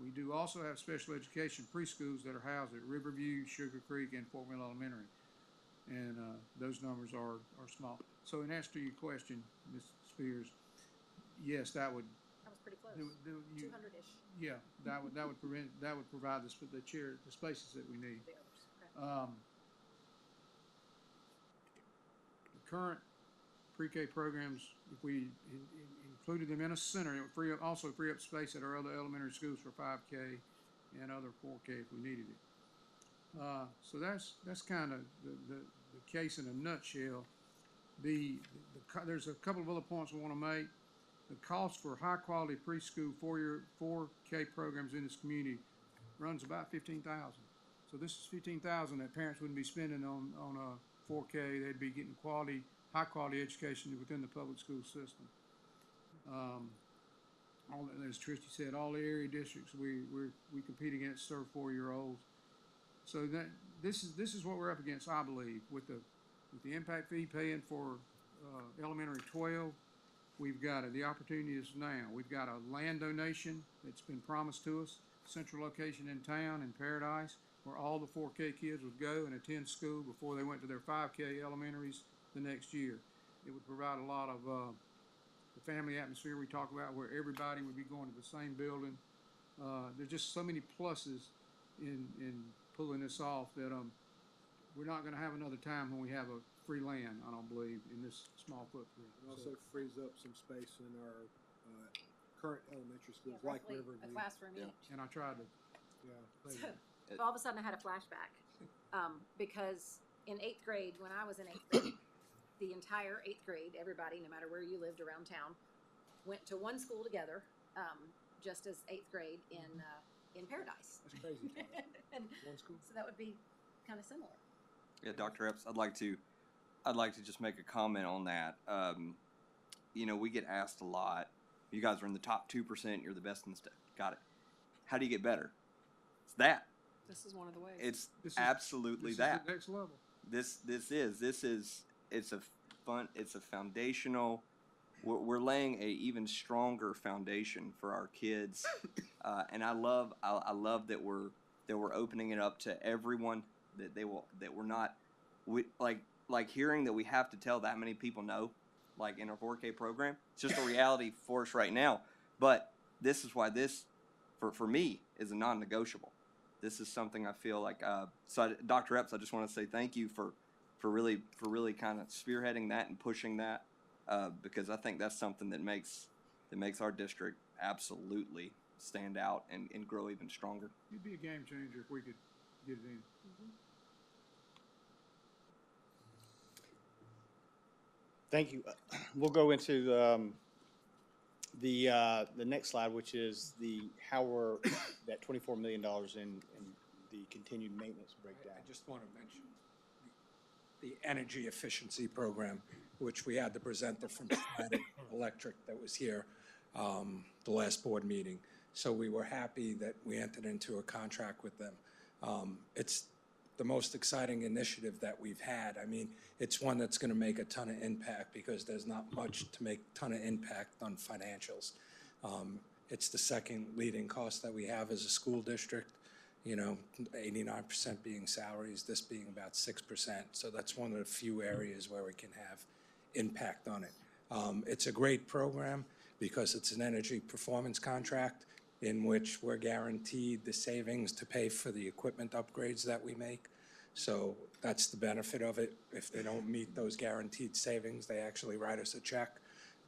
We do also have special education preschools that are housed at Riverview, Sugar Creek, and Fort Mill Elementary. And those numbers are small. So in answer to your question, Ms. Spears, yes, that would. That was pretty close. 200-ish. Yeah, that would provide the spaces that we need. The others. Okay. The current pre-K programs, if we included them in a center, it would also free up space at our other elementary schools for 5K and other 4K if we needed it. So that's kind of the case in a nutshell. There's a couple of other points we want to make. The cost for high-quality preschool 4K programs in this community runs about $15,000. So this is $15,000 that parents wouldn't be spending on a 4K. They'd be getting high-quality education within the public school system. As Christy said, all the area districts we compete against serve 4-year-olds. So this is what we're up against, I believe, with the impact fee paying for elementary 12. We've got the opportunity is now. We've got a land donation that's been promised to us, central location in town in Paradise, where all the 4K kids would go and attend school before they went to their 5K elementaries the next year. It would provide a lot of the family atmosphere we talk about, where everybody would be going to the same building. There's just so many pluses in pulling this off that we're not going to have another time when we have a free land, I don't believe, in this small footprint. It also frees up some space in our current elementary schools, Yeah, like roughly Riverview. a classroom each. And I tried to, Yeah. So, all of a sudden I had a flashback, because in 8th grade, when I was in 8th grade, the entire 8th grade, everybody, no matter where you lived around town, went to one school together, just as 8th grade in Paradise. That's crazy. And One school. so that would be kind of similar. Yeah, Dr. Epps, I'd like to just make a comment on that. You know, we get asked a lot. You guys are in the top 2%. You're the best in the state. Got it. How do you get better? It's that. This is one of the ways. It's This is- absolutely this that. is the next level. It's a foundational. We're laying a even stronger foundation for our kids, and I love that we're opening it up to everyone, that we're not like hearing that we have to tell that many people no, like in our 4K program. It's just a reality for us right now. But this is why this, for me, is a non-negotiable. This is something I feel like. Dr. Epps, I just want to say thank you for really kind of spearheading that and pushing that, because I think that's something that makes our district absolutely stand out and grow even stronger. It'd be a game changer if we could get it in. Thank you. We'll go into the next slide, which is how we're that $24 million in the continued maintenance breakdown. I just want to mention the energy efficiency program, which we had the presenter from Schneider Electric that was here the last board meeting. So we were happy that we entered into a contract with them. It's the most exciting initiative that we've had. I mean, it's one that's going to make a ton of impact, because there's not much to make a ton of impact on financials. It's the second leading cost that we have as a school district, 89% being salaries, this being about 6%. So that's one of the few areas where we can have impact on it. It's a great program because it's an energy performance contract in which we're guaranteed the savings to pay for the equipment upgrades that we make. So that's the benefit of it. If they don't meet those guaranteed savings, they actually write us a check.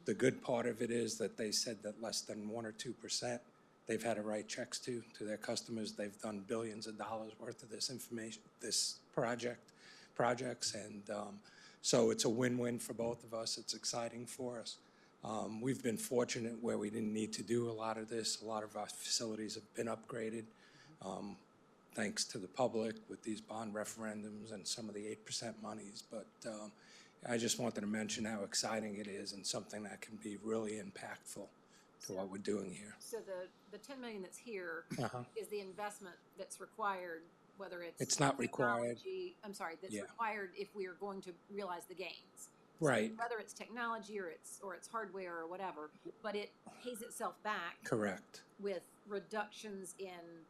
The good part of it is that they said that less than 1 or 2% they've had to write checks to their customers. They've done billions of dollars worth of this projects, and so it's a win-win for both of us. It's exciting for us. We've been fortunate where we didn't need to do a lot of this. A lot of our facilities have been upgraded, thanks to the public with these bond referendums and some of the 8% monies. But I just wanted to mention how exciting it is and something that can be really impactful to what we're doing here. So the 10 million that's here is the investment that's required, whether it's. It's not required. technology- I'm sorry, that's Yeah. required if we are going to realize the gains. So Right. whether it's technology or it's hardware or whatever, but it pays itself back Correct. with reductions in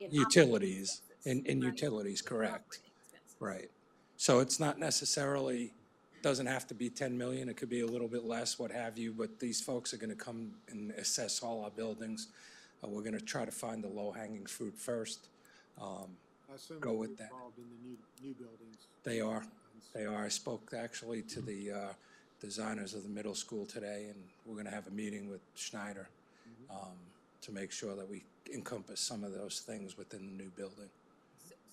Utilities, operating in expenses, utilities, correct. operating expenses. Right. So it's not necessarily, doesn't have to be 10 million, it could be a little bit less, what have you, but these folks are gonna come and assess all our buildings. We're gonna try to find the low-hanging fruit first. I assume Go they'll with be that. involved in the new buildings. They are. They are. I spoke actually to the designers of the middle school today, and we're gonna have a meeting with Schneider to make sure that we encompass some of those things within the new building.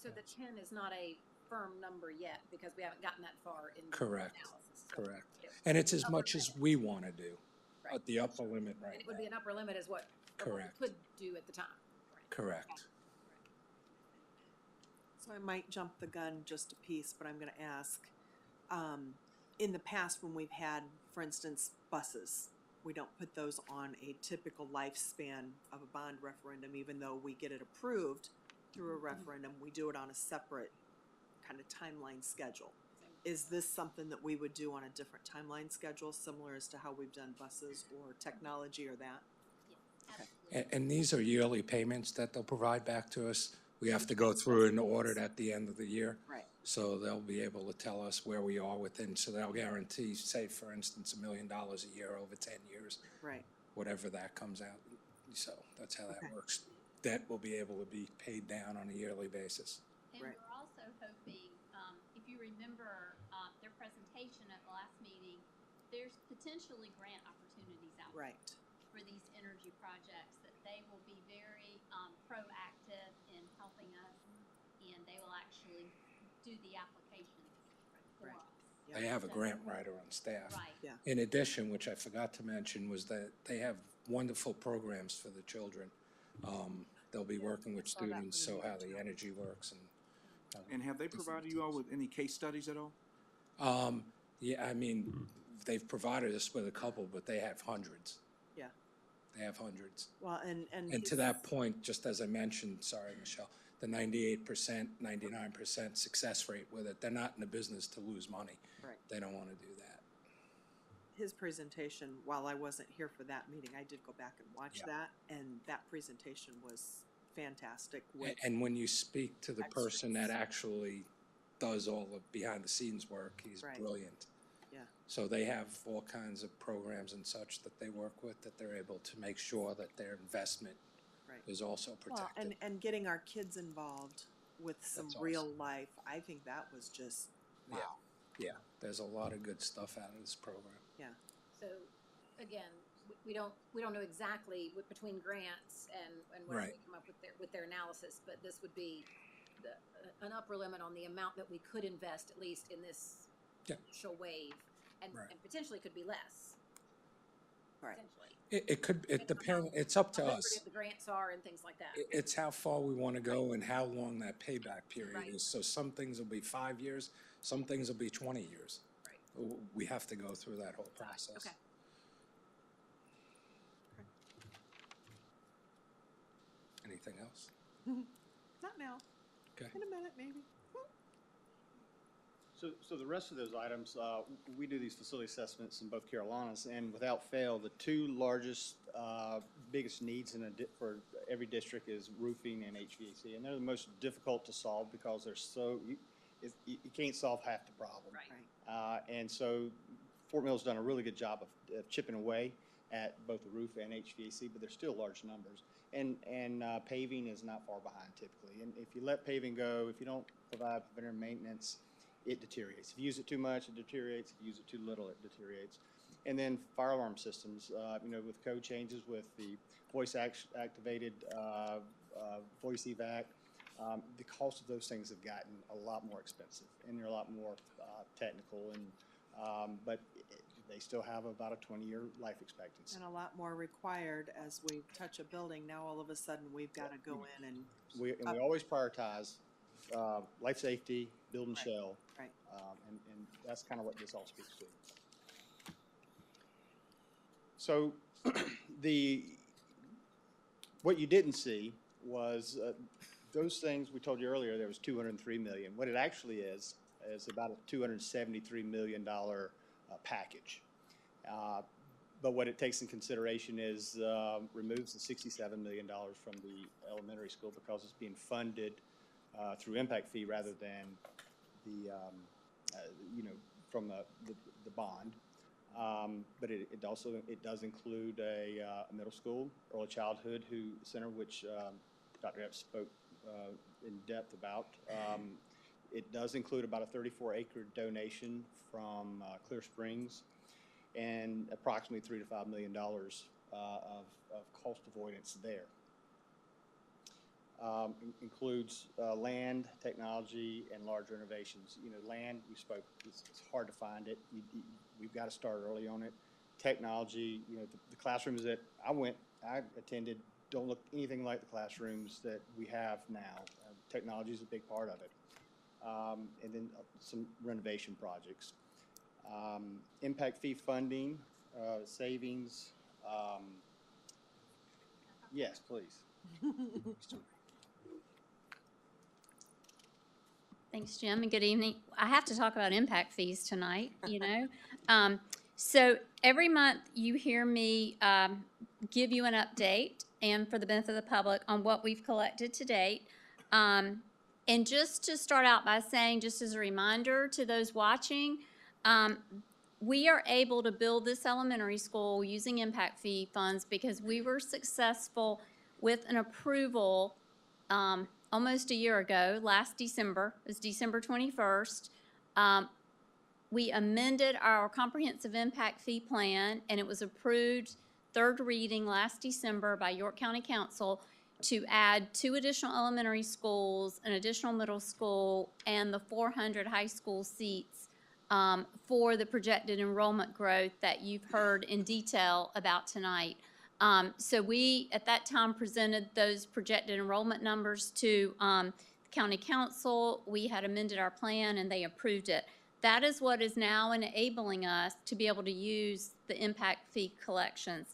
So the 10 is not a firm number yet because we haven't gotten that far in the Correct. analysis. So, Correct. yeah. And it's as much as we wanna do. Right. The upper limit And right it would be now. an upper limit is what we Correct. could do at the time. Correct. So I might jump the gun just a piece, but I'm gonna ask, in the past when we've had, for instance, buses, we don't put those on a typical lifespan of a bond referendum, even though we get it approved through a referendum, we do it on a separate kind of timeline schedule. Is this something that we would do on a different timeline schedule, similar as to how we've done buses or technology or that? And these are yearly payments that they'll provide back to us. We have to go through and audit at the end of the year. Right. So they'll be able to tell us where we are within, so they'll guarantee, say, for instance, $1 million a year over 10 years, Right. whatever that comes out. So that's how that Okay. works. Debt will be able to be paid down on a yearly basis. And Right. we're also hoping, if you remember their presentation at the last meeting, there's potentially grant opportunities out there Right. for these energy projects, that they will be very proactive in helping us, and they will actually do the applications for Right. us. Yeah. They have a So- grant writer on staff. Right. Yeah. In addition, which I forgot to mention, was that they have wonderful programs for the children. They'll be working with saw that students, from so you how too. the energy works And have they provided you all with any case studies at all? Yeah, I mean, they've provided us with a couple, but they have hundreds. Yeah. They have hundreds. Well, and And to that point, just as I mentioned, sorry, Michelle, the 98%, 99% success rate with it, they're not in the business to lose money. Right. They don't want to do that. his presentation, while I wasn't here for that meeting, I did go back and watch Yeah. that, and that presentation was fantastic. With And when you speak to the person that extras. actually does all the behind-the-scenes work, he's Right. brilliant. Yeah. So they have all kinds of programs and such that they work with, that they're able to make sure that their investment Right. is also Well, protected. and getting our kids involved with some That's real life, I think that was just, wow. Yeah, there's a lot of good stuff out of this program. Yeah. So, again, we don't know exactly between grants and where Right. they come up with their analysis, but this would be an upper limit on the amount that we could invest, at least in this Yeah. initial wave, and Right. potentially could be less. Right. Potentially. It depends, it's up to How us. lucrative the grants are and things like that. It's how far we want to go and how long that payback period Right. is. So some things will be 5 years, some things will be 20 years. Right. We have to go through that whole process. Okay. Anything else? Not now. Okay. In a minute, maybe. So the rest of those items, we do these facility assessments in both Carolinas, and without fail, the two largest, biggest needs for every district is roofing and HVAC, and they're the most difficult to solve because they're so, you can't solve half the problem. Right. And so Fort Mill's done a really good job of chipping away at both the roof and HVAC, but they're still large numbers. And paving is not far behind typically. And if you let paving go, if you don't provide preventative maintenance, it deteriorates. If you use it too much, it deteriorates. If you use it too little, it deteriorates. And then fire alarm systems, with code changes, with the activated voice evac, the cost of those things have gotten a lot more expensive, and they're a lot more technical, and but they still have about a 20-year life expectancy. And a lot more required as we touch a building. Now all of a sudden we've got to go in and. We always prioritize life safety, build and Right. shell, Right. and that's kind of what this all speaks to. So what you didn't see was those things we told you earlier. There was $203 million. What it actually is about a $273 million package. But what it takes in consideration is removes the $67 million from the elementary school because it's being funded through impact fee rather than the from the bond. But it does include a middle school early childhood center, which Dr. Epps spoke in depth about. It does include about a 34-acre donation from Clear Springs, and approximately $3 to $5 million of cost avoidance there. Includes land, technology, and large renovations. Land, we spoke, it's hard to find it. We've got to start early on it. technology, the classrooms that I attended don't look anything like the classrooms that we have now. Technology is a big part of it. And then some renovation projects. Impact fee funding, savings. Yes, please. Thanks, Jim, and good evening. I have to talk about impact fees tonight, So every month you hear me give you an update, and for the benefit of the public, on what we've collected to date. And just to start out by saying, just as a reminder to those watching, we are able to build this elementary school using impact fee funds because we were successful with an approval almost a year ago, last December. It was December 21st. We amended our comprehensive impact fee plan, and it was approved third reading last December by York County Council to add 2 additional elementary schools, an additional middle school, and the 400 high school seats for the projected enrollment growth that you've heard in detail about tonight. So we, at that time, presented those projected enrollment numbers to the county council. We had amended our plan, and they approved it. That is what is now enabling us to be able to use the impact fee collections.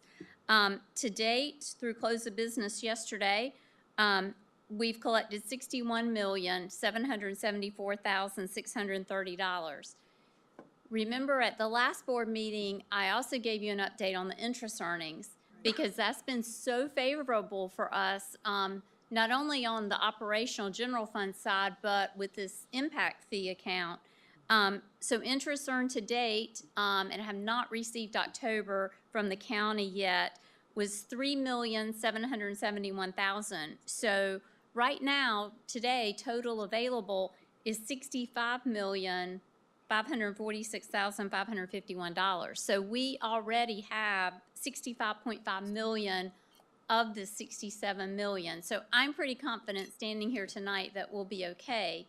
To date, through close of business yesterday, we've collected $61,774,630. Remember, at the last board meeting, I also gave you an update on the interest earnings because that's been so favorable for us, not only on the operational general fund side, but with this impact fee account. So interest earned to date, and have not received October from the county yet, was $3,771,000. So right now, today, total available is $65,546,551. So we already have $65.5 million of the $67 million. So I'm pretty confident standing here tonight that we'll be okay.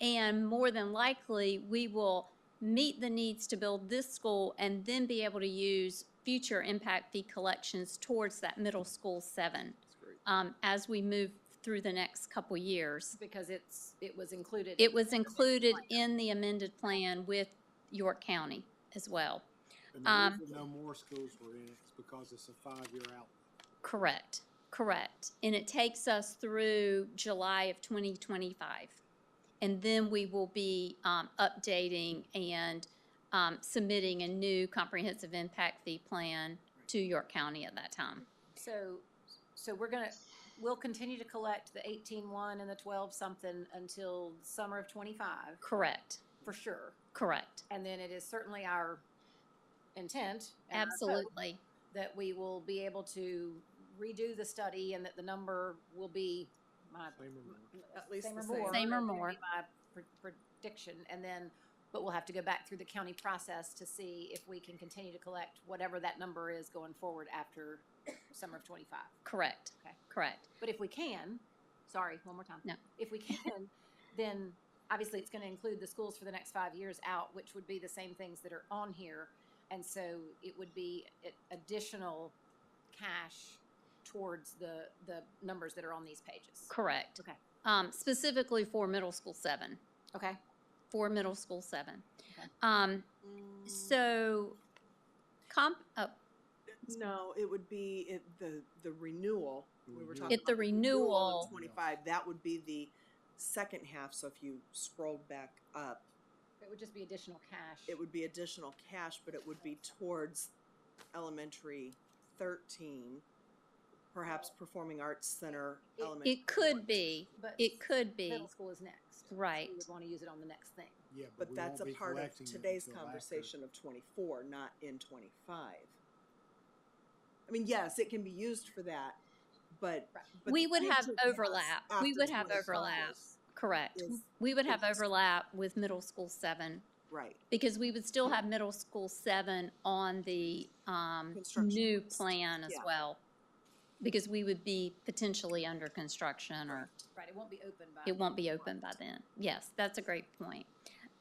And more than likely, we will meet the needs to build this school and then be able to use future impact fee collections towards that middle school 7 as we move through the next couple years. Because it was included. It was included in the amended plan with York County as well. And the reason no more schools were in it is because it's a 5-year outlook. Correct. And it takes us through July of 2025. And then we will be updating and submitting a new comprehensive impact fee plan to York County at that time. So we'll continue to collect the 18.1 and the 12 something until summer of 25. Correct. For sure. Correct. And then it is certainly our intent. And our hope Absolutely. that we will be able to redo the study and that the number will be At least same or the more. Same or That would more. be my prediction. And then, but we'll have to go back through the county process to see if we can continue to collect whatever that number is going forward after summer of 25. Correct. Okay. Correct. But if we can, sorry, one more time. No. If we can, then obviously it's going to include the schools for the next 5 years out, which would be the same things that are on here. And so it would be additional cash towards the numbers that are on these pages. Correct. Okay. Specifically for middle school 7. Okay. For middle school 7. Okay. So, No, it would be the renewal. We were talking If the about renewal- of 25. That would be the second half. So if you scrolled back up, It would just be additional cash. it would be additional cash, but it would be towards elementary 13, perhaps Performing Arts Center. Elementary. it could be. But It could be. middle school is next. Right. So we would want to use it on the next thing. Yeah, But we that's won't a be part of collecting it today's until after. conversation of 24, not in 25. I mean, yes, it can be used for that, but We the would have future pass overlap. We after would have 25 overlap. Correct. is- We would have is- overlap with middle school 7 Right. because we would still have middle school 7 on the Construction new list. plan as Yeah. well. Because we would be potentially under construction or Right. It won't be open by. it won't be open by then. Yes, that's a great point.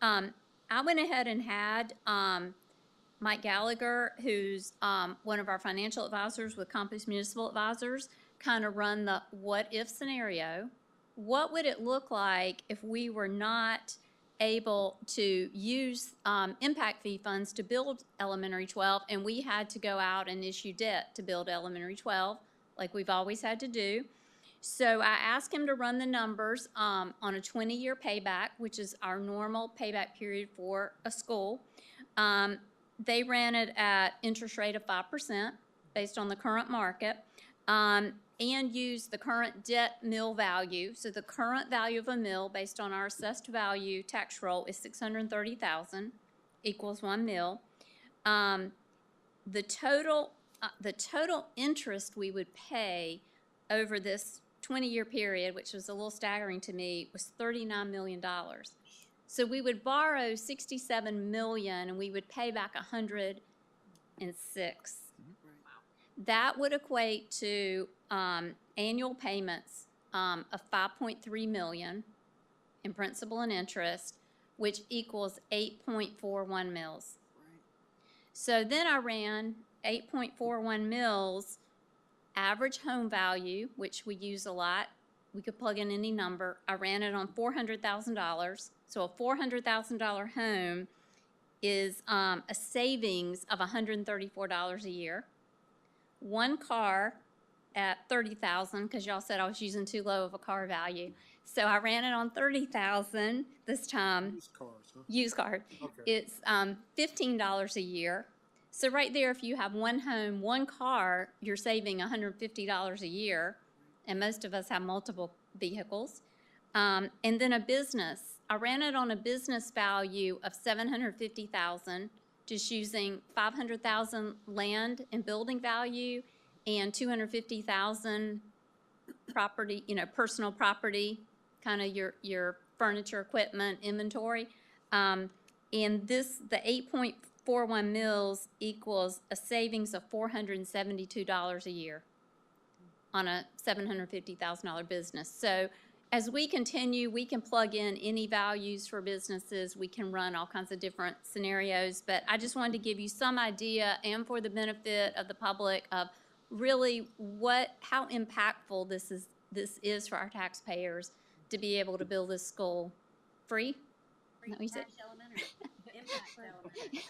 I went ahead and had Mike Gallagher, who's one of our financial advisors with Compass Municipal Advisors, kind of run the what-if scenario. What would it look like if we were not able to use impact fee funds to build Elementary 12, and we had to go out and issue debt to build Elementary 12, like we've always had to do? So I asked him to run the numbers on a 20-year payback, which is our normal payback period for a school. They ran it at interest rate of 5% based on the current market, and used the current debt mill value. So the current value of a mill based on our assessed value tax roll is $630,000 equals 1 mill. The total interest we would pay over this 20-year period, which was a little staggering to me, was $39 million. So we would borrow $67 million and we would pay back $106. That would equate to annual payments of $5.3 million in principal and interest, which equals 8.41 mils. So then I ran 8.41 mils average home value, which we use a lot. We could plug in any number. I ran it on $400,000. So a $400,000 home is a savings of $134 a year. One car at $30,000, because y'all said I was using too low of a car value. So I ran it on $30,000 this time. Used cars, huh? Used car. Okay. It's $15 a year. So right there, if you have one home, one car, you're saving $150 a year, and most of us have multiple vehicles. And then a business. I ran it on a business value of $750,000, just using $500,000 land and building value and $250,000 property, personal property, kind of your furniture, equipment, inventory. And the 8.41 mils equals a savings of $472 a year on a $750,000 business. So as we continue, we can plug in any values for businesses. We can run all kinds of different scenarios, but I just wanted to give you some idea, and for the benefit of the public, of really how impactful this is for our taxpayers to be able to build this school free. Is that what you said? Impact Elementary.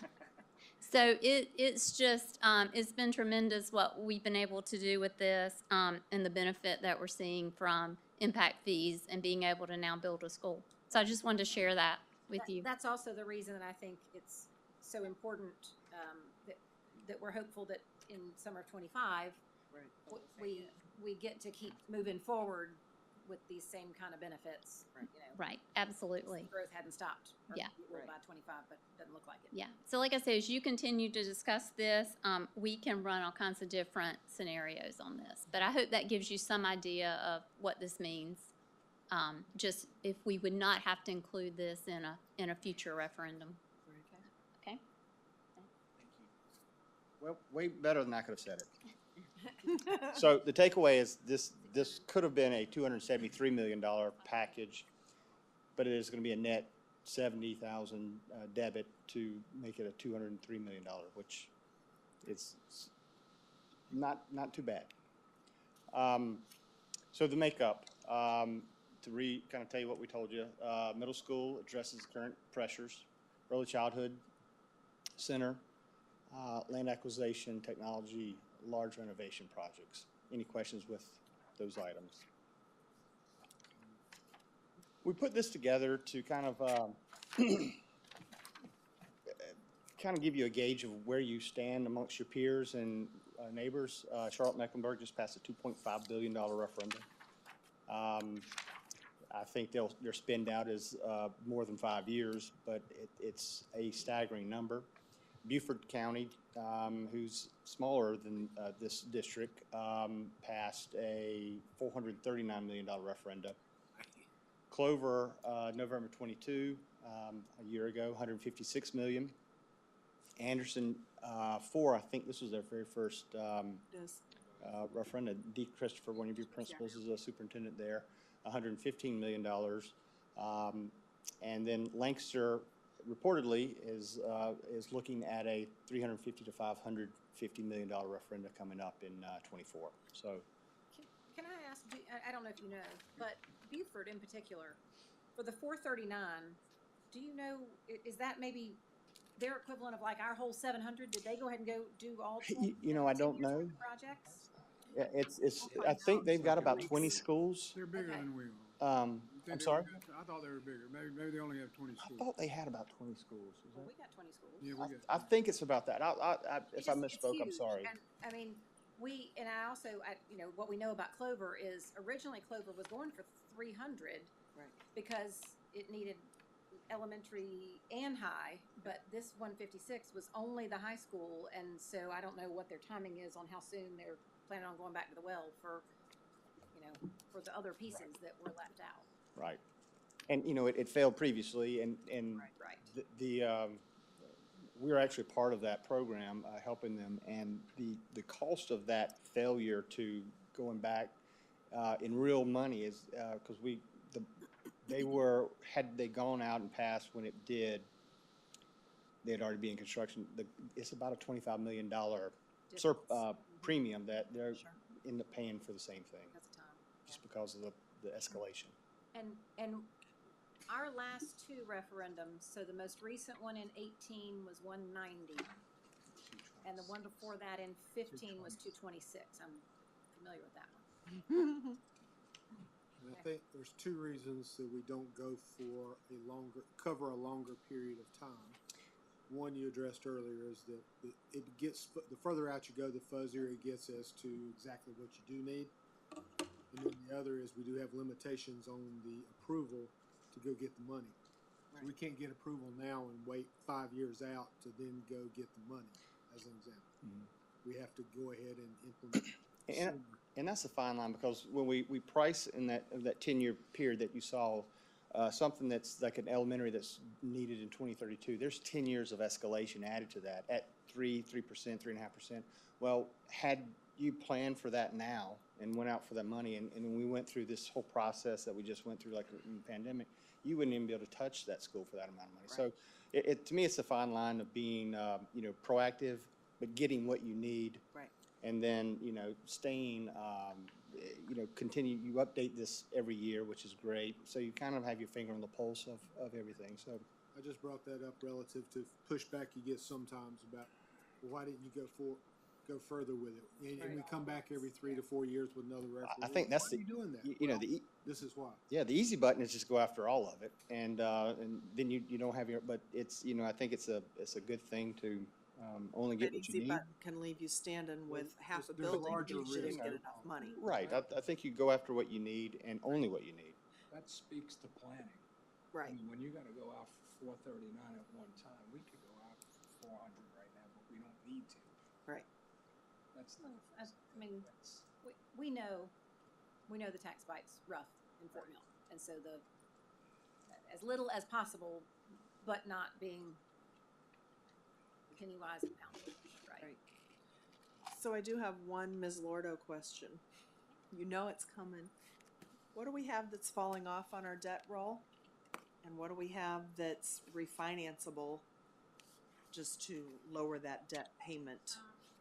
So it's just, it's been tremendous what we've been able to do with this, and the benefit that we're seeing from impact fees and being able to now build a school. So I just wanted to share that with you. That's also the reason that I think it's so important that we're hopeful that in summer of '25, we get to keep moving forward with these same kind of benefits. Right, absolutely. The growth hadn't stopped. Yeah. By '25, but doesn't look like it. Yeah. So like I said, as you continue to discuss this, we can run all kinds of different scenarios on this. But I hope that gives you some idea of what this means. Just if we would not have to include this in a future referendum. Okay. Well, way better than I could have said it. So the takeaway is this could have been a $273 million package, but it is going to be a net $70,000 debit to make it a $203 million, which is not too bad. So the makeup, to kind of tell you what we told you, middle school addresses current pressures, early childhood center, land acquisition, technology, large renovation projects. Any questions with those items? We put this together to kind of give you a gauge of where you stand amongst your peers and neighbors. Charlotte-Mecklenburg just passed a $2.5 billion referendum. I think their spend out is more than 5 years, but it's a staggering number. Beaufort County, who's smaller than this district, passed a $439 million referendum. Clover, November 22, a year ago, $156 million. Anderson, I think this was their very first referendum. Dee Christopher, one of your principals, is a superintendent there, $115 million. And then Lancaster reportedly is looking at a $350 to $550 million referendum coming up in '24. So, Can I ask, I don't know if you know, but Buford in particular, for the 439, do you know, is that maybe their equivalent of like our whole 700? Did they go ahead and go do all 20? I don't 10 years know. worth of projects? Yeah, I think they've got about 20 schools. They're bigger Okay. than we are. I'm They- sorry? I thought they were bigger. Maybe they only have 20 I schools. thought they had about 20 schools. Is Well, that- we got 20 schools. Yeah, we got. I think it's about that. If I It's misspoke, I'm huge. sorry. And, I mean, and I also, what we know about Clover is originally Clover was going for 300. Right. Because it needed elementary and high, but this 156 was only the high school, and so I don't know what their timing is on how soon they're planning on going back to the well for, for the other pieces that were left out. Right. And, it failed previously, and Right. we were actually part of that program, helping them, and the cost of that failure to going back in real money is, because had they gone out and passed when it did, they'd already be in construction. It's about a $25 million premium that they're end up paying for the same thing, That's a time. just because of the escalation. And our last two referendums, so the most recent one in 18 was 190, and the one before that in 15 was 226. I'm familiar with that one. And I think there's two reasons that we don't go for cover a longer period of time. One you addressed earlier is that the further out you go, the fuzzier it gets as to exactly what you do need. And then the other is we do have limitations on the approval to go get the money. So we can't get approval now and wait 5 years out to then go get the money, as an example. We have to go ahead and implement. And that's a fine line, because when we price in that 10-year period that you saw, something that's like an elementary that's needed in 2032, there's 10 years of escalation added to that at 3%, 3.5%. Well, had you planned for that now and went out for that money, and when we went through this whole process that we just went through, like in the pandemic, you wouldn't even be able to touch that school for that amount of money. Right. So to me, it's a fine line of being, proactive, but getting what you need. Right. And then, staying, continue, you update this every year, which is great. So you kind of have your finger on the pulse of everything, so. I just brought that up relative to pushback you get sometimes about, well, why didn't you go further with it? And we come back every 3 to 4 years with another referendum. I think that's why are you doing that? This is why. Yeah, the easy button is just go after all of it, and then you don't have but it's, I think it's a good thing to only get That what you easy need. button can leave you standing with half a there's a building larger if you didn't risk. get enough money. Right, I think you go after what you need and only what you need. That speaks to planning. Right. I mean, when you gotta go out for 439 at one time, we could go out for 400 right now, but we don't need to. Right. That's Well, we know the tax bite's rough in Fort Mill, and so as little as possible, but not being penny wise and pound foolish, right? So I do have one Ms. Lordo question. You know it's coming. What do we have that's falling off on our debt roll? And what do we have that's refinanceable just to lower that debt payment?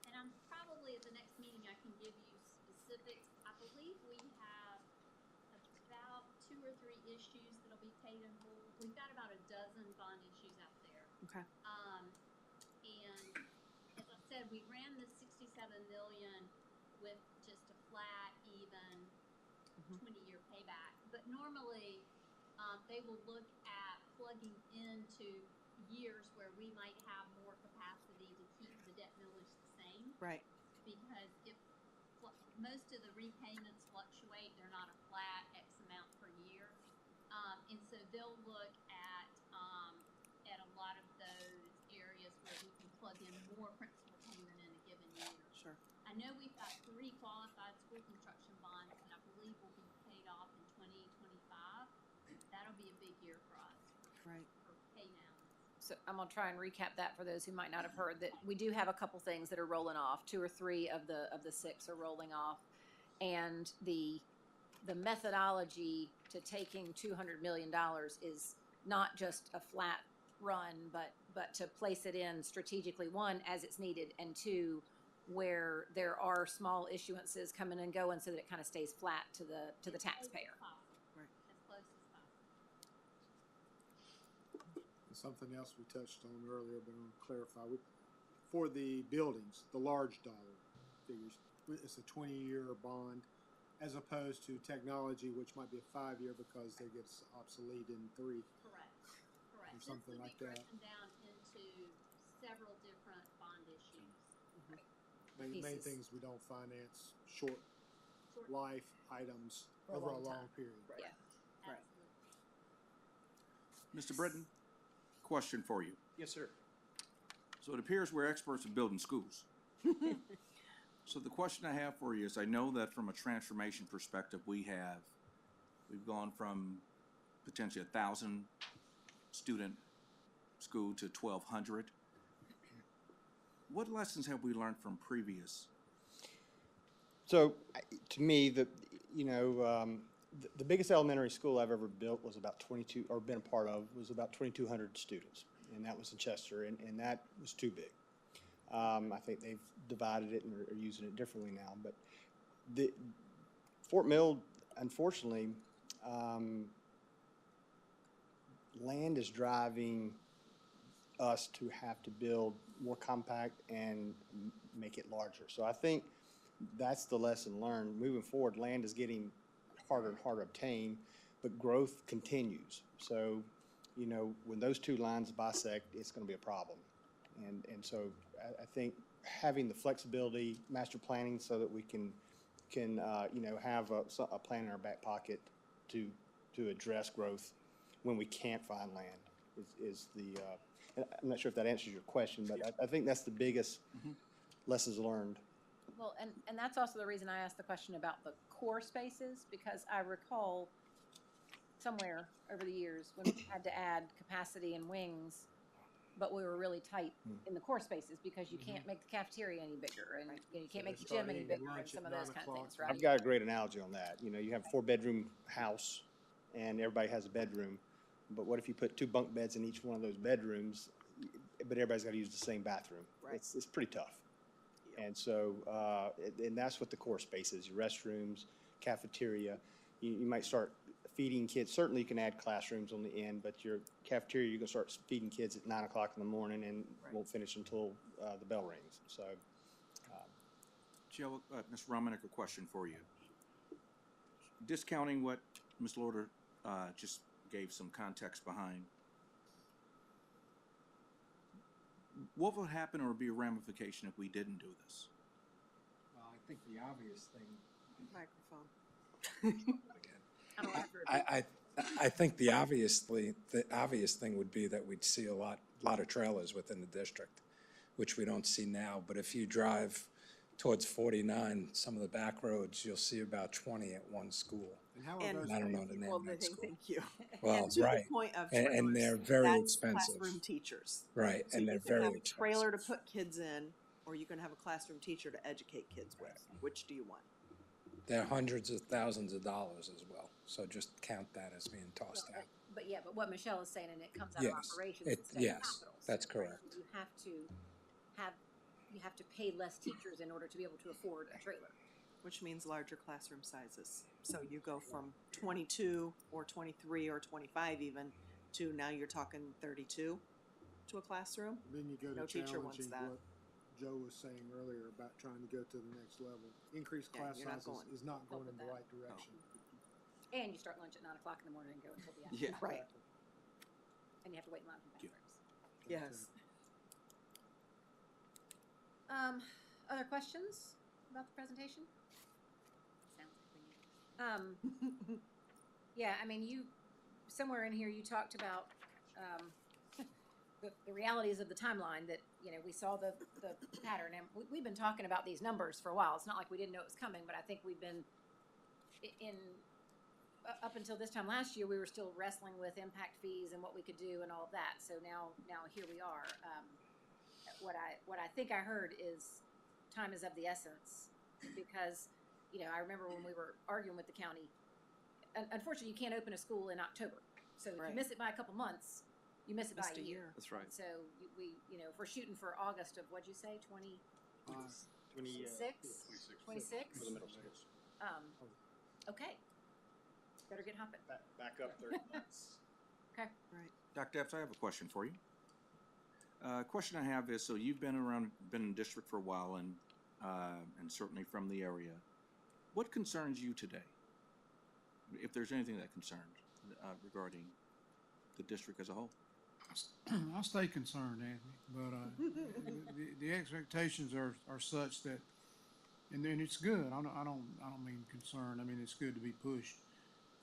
And I'm probably at the next meeting, I can give you specifics. I believe we have about 2 or 3 issues that'll be paid in full. We've got about a dozen bond issues out there. Okay. And as I said, we ran the 67 million with just a flat, even 20-year payback. But normally, they will look at plugging into years where we might have more capacity to keep the debt millage the same. Right. Because most of the repayments fluctuate, they're not a flat X amount per year. And so they'll look at a lot of those areas where we can plug in more principal payment in a given year. Sure. I know we've got 3 qualified school construction bonds that I believe will be paid off in 2025. That'll be a big year for us. Right. For pay downs. So I'm gonna try and recap that for those who might not have heard, that we do have a couple things that are rolling off. 2 or 3 of the 6 are rolling off, and the methodology to taking $200 million is not just a flat run, but to place it in strategically, one, as it's needed, and two, where there are small issuances coming and going so that it kind of stays flat to the taxpayer. And something else we touched on earlier, but I'll clarify, for the buildings, the large dollar figures, it's a 20-year bond, as opposed to technology, which might be a 5-year because they get obsolete in 3. Correct. Or something like that. Down into several different bond issues. Main things, we don't finance short life items For a over a long long time. period. Yeah. Right. Mr. Britton, question for you. Yes, sir. So it appears we're experts at building schools. So the question I have for you is, I know that from a transformation perspective, we've gone from potentially 1,000 student school to 1,200. What lessons have we learned from previous? So, to me, the biggest elementary school I've ever built was about 22, or been a part of, was about 2,200 students, and that was in Chester, and that was too big. I think they've divided it and are using it differently now, but Fort Mill, unfortunately, land is driving us to have to build more compact and make it larger. So I think that's the lesson learned. Moving forward, land is getting harder and harder to obtain, but growth continues. So, when those two lines bisect, it's going to be a problem. And so I think having the flexibility, master planning, so that we can have a plan in our back pocket to address growth when we can't find land is the. I'm not sure if that answers your question, but I think that's the biggest lessons learned. Well, and that's also the reason I asked the question about the core spaces, because I recall somewhere over the years when we had to add capacity and wings, but we were really tight in the core spaces because you can't make the cafeteria any bigger, and you can't make the gym any bigger, and some of those kind of things, right? I've got a great analogy on that. You have a 4-bedroom house, and everybody has a bedroom. But what if you put 2 bunk beds in each one of those bedrooms, but everybody's got to use the same bathroom? Right. It's pretty tough. And so, and that's what the core space is: your restrooms, cafeteria. You might start feeding kids. Certainly, you can add classrooms on the end, but your cafeteria, you can start feeding kids at 9 o'clock in the morning and won't finish until the bell rings. So, Jill, Ms. Romanek, a question for you. Discounting what Ms. Loader just gave some context behind, what would happen or be a ramification if we didn't do this? Well, I think the obvious thing. Microphone. I think the obvious thing would be that we'd see a lot of trailers within the district, which we don't see now. But if you drive towards 49, some of the back roads, you'll see about 20 at one school. And how And- are those? I don't know the name Well, of that school. thank you. Well, And to right. the point of And trailers, they're very that's expensive. classroom teachers. Right, So and you they're can very have a trailer to expensive. put kids in, or you can have a classroom teacher to educate kids with. Which do you want? They're hundreds of thousands of dollars as well. So just count that as being tossed out. But what Michelle is saying, and it comes out of Yes, operations it- instead of yes, capital. So, that's right, correct. You have to pay less teachers in order to be able to afford a trailer. Which means larger classroom sizes. So you go from 22 or 23 or 25 even to now you're talking 32 to a classroom. Then you go No to teacher wants challenging that. what Joe was saying earlier about trying to go to the next level. Increased Yeah, class you're not sizes going. is not going in with the that. right direction. And you start lunch at 9 o'clock in the morning and go until the Yeah. afternoon. Right. And you have to wait in line for bathrooms. Yes. Other questions about the presentation? Sounds like we need. Yeah, I mean, somewhere in here, you talked about, the realities of the timeline that, we saw the pattern. And we've been talking about these numbers for a while. It's not like we didn't know it was coming, but I think we've been up until this time last year, we were still wrestling with impact fees and what we could do and all of that. So now here we are. What I think I heard is time is of the essence, because, I remember when we were arguing with the county, unfortunately, you can't open a school in October. So if you Right. miss it by a couple months, You miss it by Missed a a year. year. That's right. So we, if we're shooting for August of, what'd you say, 26? 26? For the middle schools. Okay. Better get hopping. Back up 30 months. Okay. Right. Dr. Epps, I have a question for you. Question I have is, so you've been in district for a while and certainly from the area. What concerns you today? If there's anything that concerns regarding the district as a whole? I stay concerned, Anthony, but the expectations are such that, and it's good. I don't mean concerned. I mean it's good to be pushed.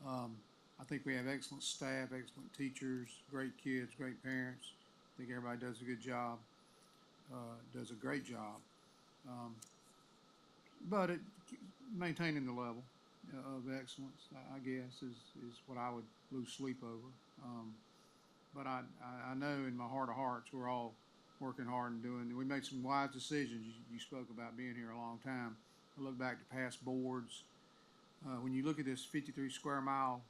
I think we have excellent staff, excellent teachers, great kids, great parents. I think everybody does a good job, does a great job. But maintaining the level of excellence, I guess, is what I would lose sleep over. But I know in my heart of hearts we're all working hard and doing. We made some wise decisions. You spoke about being here a long time. I look back to past boards. When you look at this 53 square mile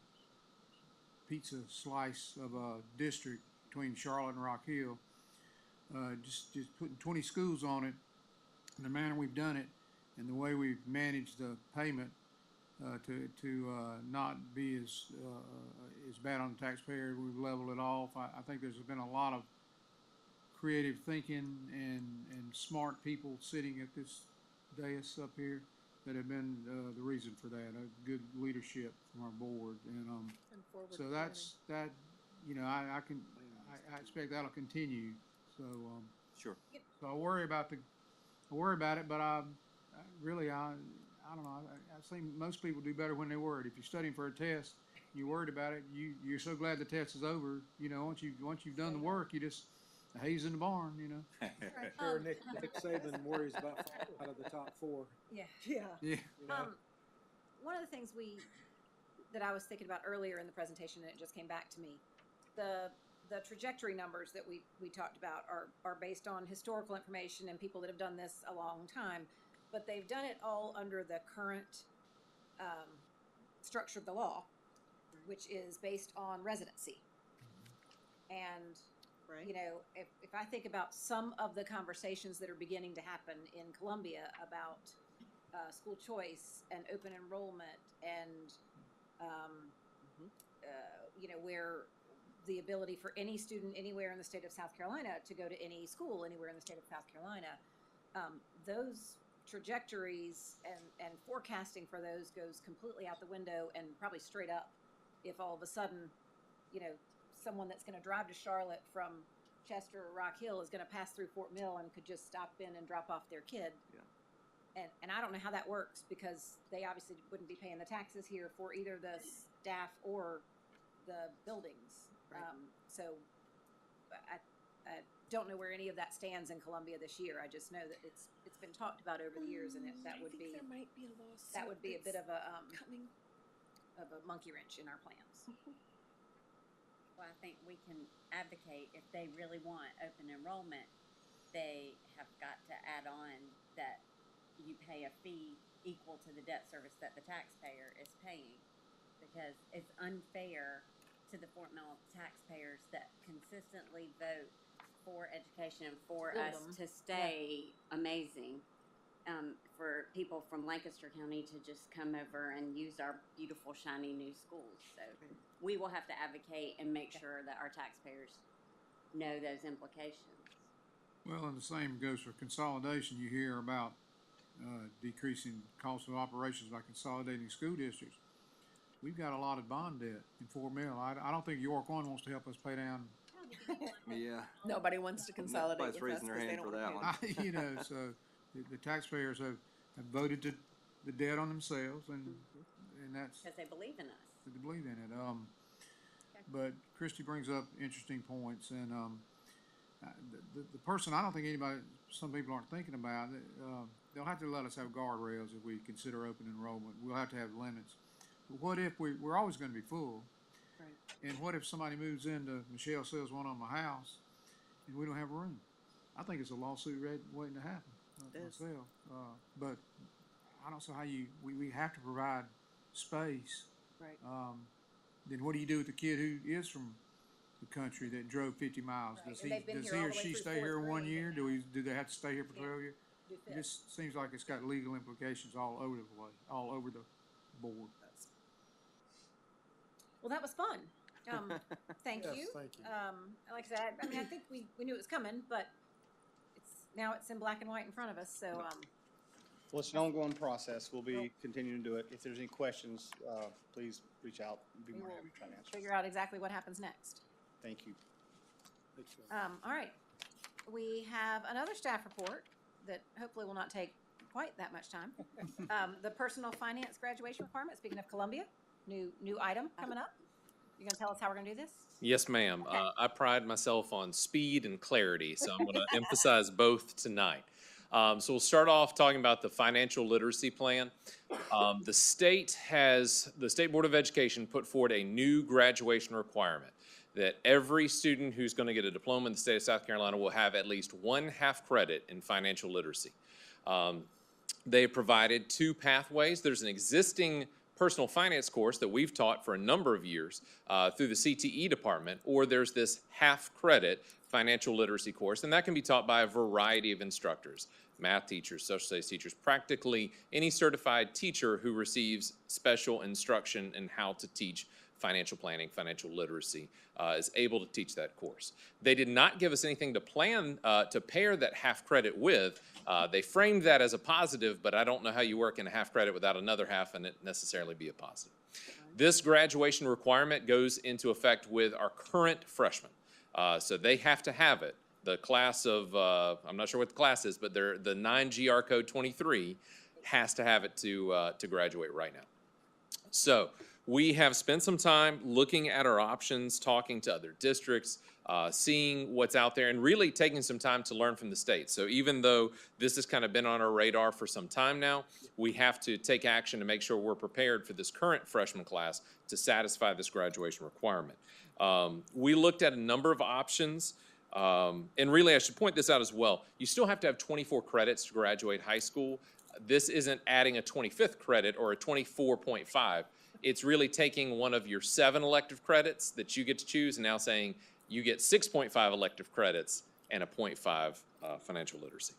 pizza slice of a district between Charlotte and Rock Hill, just putting 20 schools on it, and the manner we've done it, and the way we've managed the payment to not be as bad on the taxpayer. We've leveled it off. I think there's been a lot of creative thinking and smart people sitting at this dais up here that have been the reason for that. Good leadership from our board, and so that's that. I expect that'll continue. So sure. So I worry about it, but I don't know. I've seen most people do better when they're worried. If you're studying for a test, you're worried about it. You're so glad the test is over. Once you've done the work, you just haze in the barn. Sure, Nick Saban worries about falling out of the top four. Yeah. Yeah. Yeah. One of the things that I was thinking about earlier in the presentation, and it just came back to me, the trajectory numbers that we talked about are based on historical information and people that have done this a long time, but they've done it all under the current structure of the law, which is based on residency. And Right. if I think about some of the conversations that are beginning to happen in Columbia about school choice and open enrollment and where the ability for any student anywhere in the state of South Carolina to go to any school anywhere in the state of South Carolina, those trajectories and forecasting for those goes completely out the window and probably straight up if all of a sudden, someone that's going to drive to Charlotte from Chester or Rock Hill is going to pass through Fort Mill and could just stop in and drop off their kid. Yeah. And I don't know how that works because they obviously wouldn't be paying the taxes here for either the staff or the buildings. Right. So I don't know where any of that stands in Columbia this year. I just know that it's been talked about over the years, and that would be there might be a lawsuit. that would be a bit of a coming. of a monkey wrench in our plans. Well, I think we can advocate if they really want open enrollment, they have got to add on that you pay a fee equal to the debt service that the taxpayer is paying, because it's unfair to the Fort Mill taxpayers that consistently vote for education and for Build us them. to stay amazing. For people from Lancaster County to just come over and use our beautiful, shiny new schools. So we will have to advocate and make sure that our taxpayers know those implications. Well, and the same goes for consolidation. You hear about decreasing cost of operations by consolidating school districts. We've got a lot of bond debt in Fort Mill. I don't think York One wants to help us pay down. Yeah. Nobody wants to consolidate Nobody's with us raising their because they hand don't for want that to pay. one. So the taxpayers have voted the debt on themselves, and that's Because they believe in us. to believe in it. But Christy brings up interesting points, and the person I don't think some people aren't thinking about, they'll have to let us have guardrails if we consider open enrollment. We'll have to have limits. But what if we're always going to be full? Right. And what if somebody moves into, Michelle sells one on my house, and we don't have room? I think it's a lawsuit waiting to happen. It is. Myself. But I don't see how we have to provide space. Right. Then what do you do with the kid who is from the country that drove 50 miles. Right, Does and they've been does here he all or the way she through stay fourth here 1 grade, year? and Do they have to stay here for Yeah. 12 years? do It fifth. just seems like it's got legal implications all over the place, all over the board. Well, that was fun. Thank Yes, you. thank you. Like I said, I mean, I think we knew it was coming, but now it's in black and white in front of us, so, Well, it's an ongoing process. We'll be continuing to do it. If there's any questions, please reach out. We'll be we more will happy to try and answer. figure out exactly what happens next. Thank you. Thanks, John. All right. We have another staff report that hopefully will not take quite that much time. The personal finance graduation requirement, speaking of Columbia, new item coming up. You gonna tell us how we're gonna do this? Yes, ma'am. Okay. I pride myself on speed and clarity, so I'm going to emphasize both tonight. So we'll start off talking about the financial literacy plan. The state Board of Education put forward a new graduation requirement that every student who's going to get a diploma in the state of South Carolina will have at least 1 half credit in financial literacy. They provided 2 pathways. There's an existing personal finance course that we've taught for a number of years through the CTE department, or there's this half credit financial literacy course, and that can be taught by a variety of instructors, math teachers, social studies teachers, practically any certified teacher who receives special instruction in how to teach financial planning, financial literacy, is able to teach that course. They did not give us anything to plan to pair that half credit with. They framed that as a positive, but I don't know how you work in a half credit without another half and it necessarily be a positive. This graduation requirement goes into effect with our current freshmen. So they have to have it. The class of, I'm not sure what the class is, but the 9GR code 23 has to have it to graduate right now. So we have spent some time looking at our options, talking to other districts, seeing what's out there, and really taking some time to learn from the state. So even though this has kind of been on our radar for some time now, we have to take action to make sure we're prepared for this current freshman class to satisfy this graduation requirement. We looked at a number of options, and really I should point this out as well. You still have to have 24 credits to graduate high school. This isn't adding a 25th credit or a 24.5. It's really taking one of your 7 elective credits that you get to choose and now saying you get 6.5 elective credits and a 0.5 financial literacy.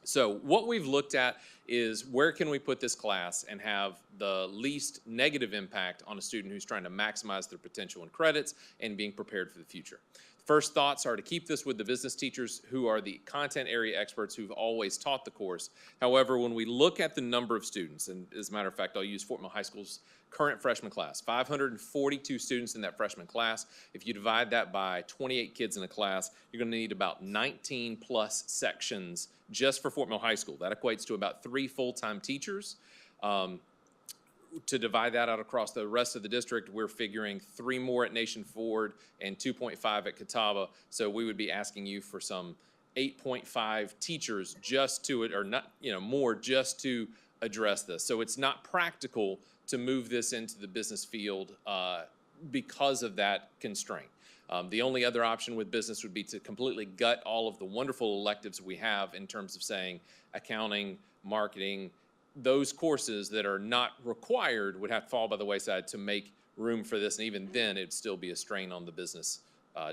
So what we've looked at is where can we put this class and have the least negative impact on a student who's trying to maximize their potential in credits and being prepared for the future. First thoughts are to keep this with the business teachers who are the content area experts who've always taught the course. However, when we look at the number of students, and as a matter of fact, I'll use Fort Mill High School's current freshman class, 542 students in that freshman class. If you divide that by 28 kids in a class, you're going to need about 19 plus sections just for Fort Mill High School. That equates to about 3 full-time teachers. To divide that out across the rest of the district, we're figuring 3 more at Nation Ford and 2.5 at Catawba. So we would be asking you for some 8.5 teachers just to it, or not, more just to address this. So it's not practical to move this into the business field because of that constraint. The only other option with business would be to completely gut all of the wonderful electives we have in terms of saying accounting, marketing. Those courses that are not required would have to fall by the wayside to make room for this, and even then it'd still be a strain on the business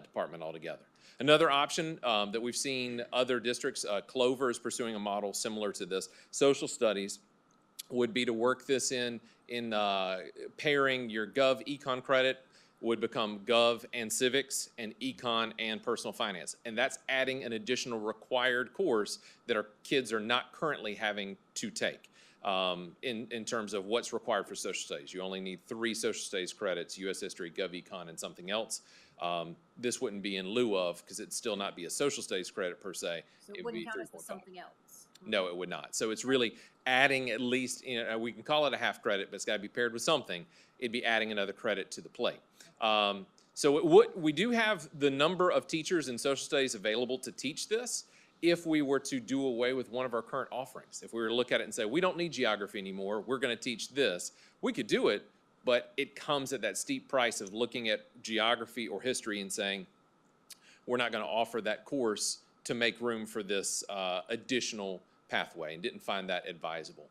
department altogether. Another option that we've seen other districts, Clover is pursuing a model similar to this. Social studies would be to work this in pairing your Gov Econ credit would become Gov and Civics and Econ and Personal Finance. And that's adding an additional required course that our kids are not currently having to take. In terms of what's required for social studies. You only need 3 social studies credits, U.S. History, Gov Econ, and something else. This wouldn't be in lieu of, because it'd still not be a social studies credit per se. So it wouldn't count as the something else. No, it would not. So it's really adding at least, we can call it a half credit, but it's got to be paired with something. It'd be adding another credit to the plate. So we do have the number of teachers in social studies available to teach this if we were to do away with one of our current offerings. If we were to look at it and say, we don't need geography anymore, we're going to teach this, we could do it, but it comes at that steep price of looking at geography or history and saying, we're not going to offer that course to make room for this additional pathway and didn't find that advisable.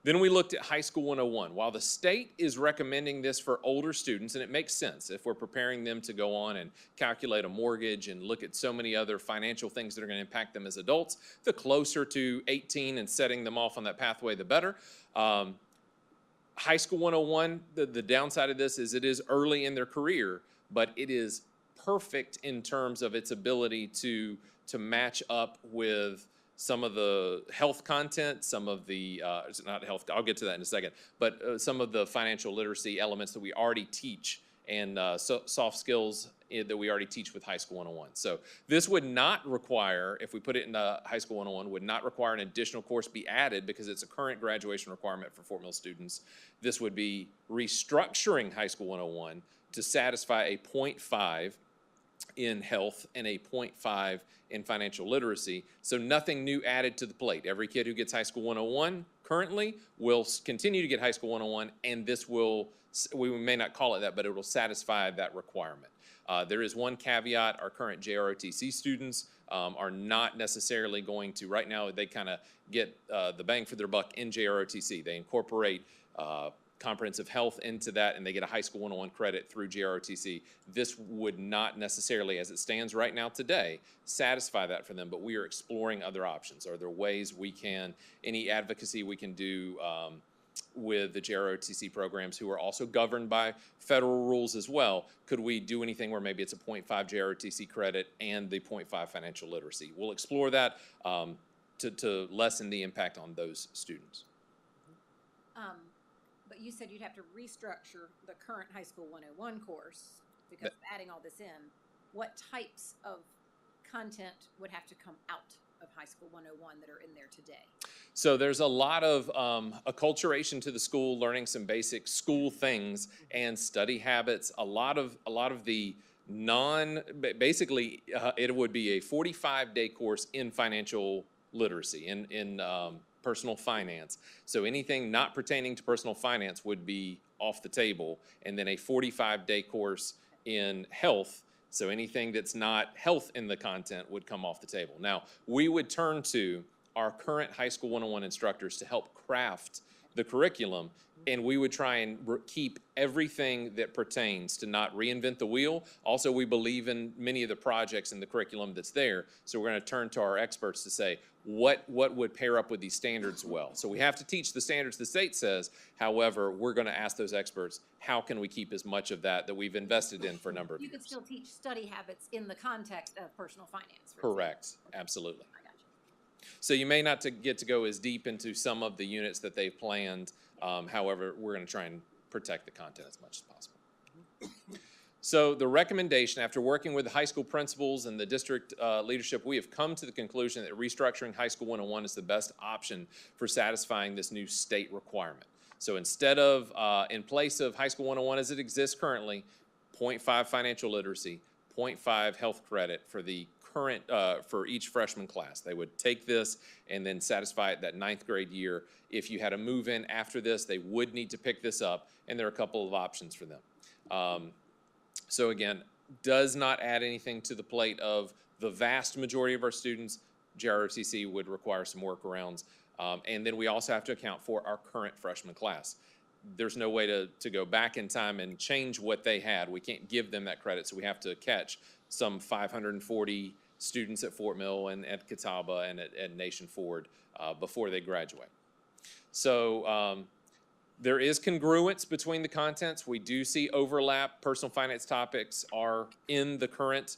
Then we looked at High School 101. While the state is recommending this for older students, and it makes sense if we're preparing them to go on and calculate a mortgage and look at so many other financial things that are going to impact them as adults, the closer to 18 and setting them off on that pathway, the better. High School 101, the downside of this is it is early in their career, but it is perfect in terms of its ability to match up with some of the health content, some of the, not health, I'll get to that in a second, but some of the financial literacy elements that we already teach and soft skills that we already teach with High School 101. So this would not require, if we put it in High School 101, would not require an additional course be added because it's a current graduation requirement for Fort Mill students. This would be restructuring High School 101 to satisfy a 0.5 in health and a 0.5 in financial literacy. So nothing new added to the plate. Every kid who gets High School 101 currently will continue to get High School 101, and this will, we may not call it that, but it will satisfy that requirement. There is one caveat. Our current JROTC students are not necessarily going to, right now they kind of get the bang for their buck in JROTC. They incorporate comprehensive health into that, and they get a High School 101 credit through JROTC. This would not necessarily, as it stands right now today, satisfy that for them, but we are exploring other options. Are there ways we can, any advocacy we can do with the JROTC programs who are also governed by federal rules as well? Could we do anything where maybe it's a 0.5 JROTC credit and the 0.5 financial literacy? We'll explore that to lessen the impact on those students. But you said you'd have to restructure the current High School 101 course because of adding all this in. What types of content would have to come out of High School 101 that are in there today? So there's a lot of acculturation to the school, learning some basic school things and study habits. A lot of the basically it would be a 45-day course in financial literacy, in personal finance. So anything not pertaining to personal finance would be off the table, and then a 45-day course in health. So anything that's not health in the content would come off the table. Now, we would turn to our current High School 101 instructors to help craft the curriculum, and we would try and keep everything that pertains to not reinvent the wheel. Also, we believe in many of the projects in the curriculum that's there, so we're going to turn to our experts to say, what would pair up with these standards well? So we have to teach the standards the state says. However, we're going to ask those experts, how can we keep as much of that we've invested in for a number of years? You could still teach study habits in the context of personal finance. Correct. Absolutely. I got you. So you may not get to go as deep into some of the units that they've planned. However, we're going to try and protect the content as much as possible. So the recommendation, after working with the high school principals and the district leadership, we have come to the conclusion that restructuring High School 101 is the best option for satisfying this new state requirement. So instead of, in place of High School 101 as it exists currently, 0.5 financial literacy, 0.5 health credit for the current, for each freshman class. They would take this and then satisfy it that 9th grade year. If you had a move-in after this, they would need to pick this up, and there are a couple of options for them. So again, does not add anything to the plate of the vast majority of our students. JROTC would require some workarounds. And then we also have to account for our current freshman class. There's no way to go back in time and change what they had. We can't give them that credit, so we have to catch some 540 students at Fort Mill and at Catawba and at Nation Ford before they graduate. So there is congruence between the contents. We do see overlap. Personal finance topics are in the current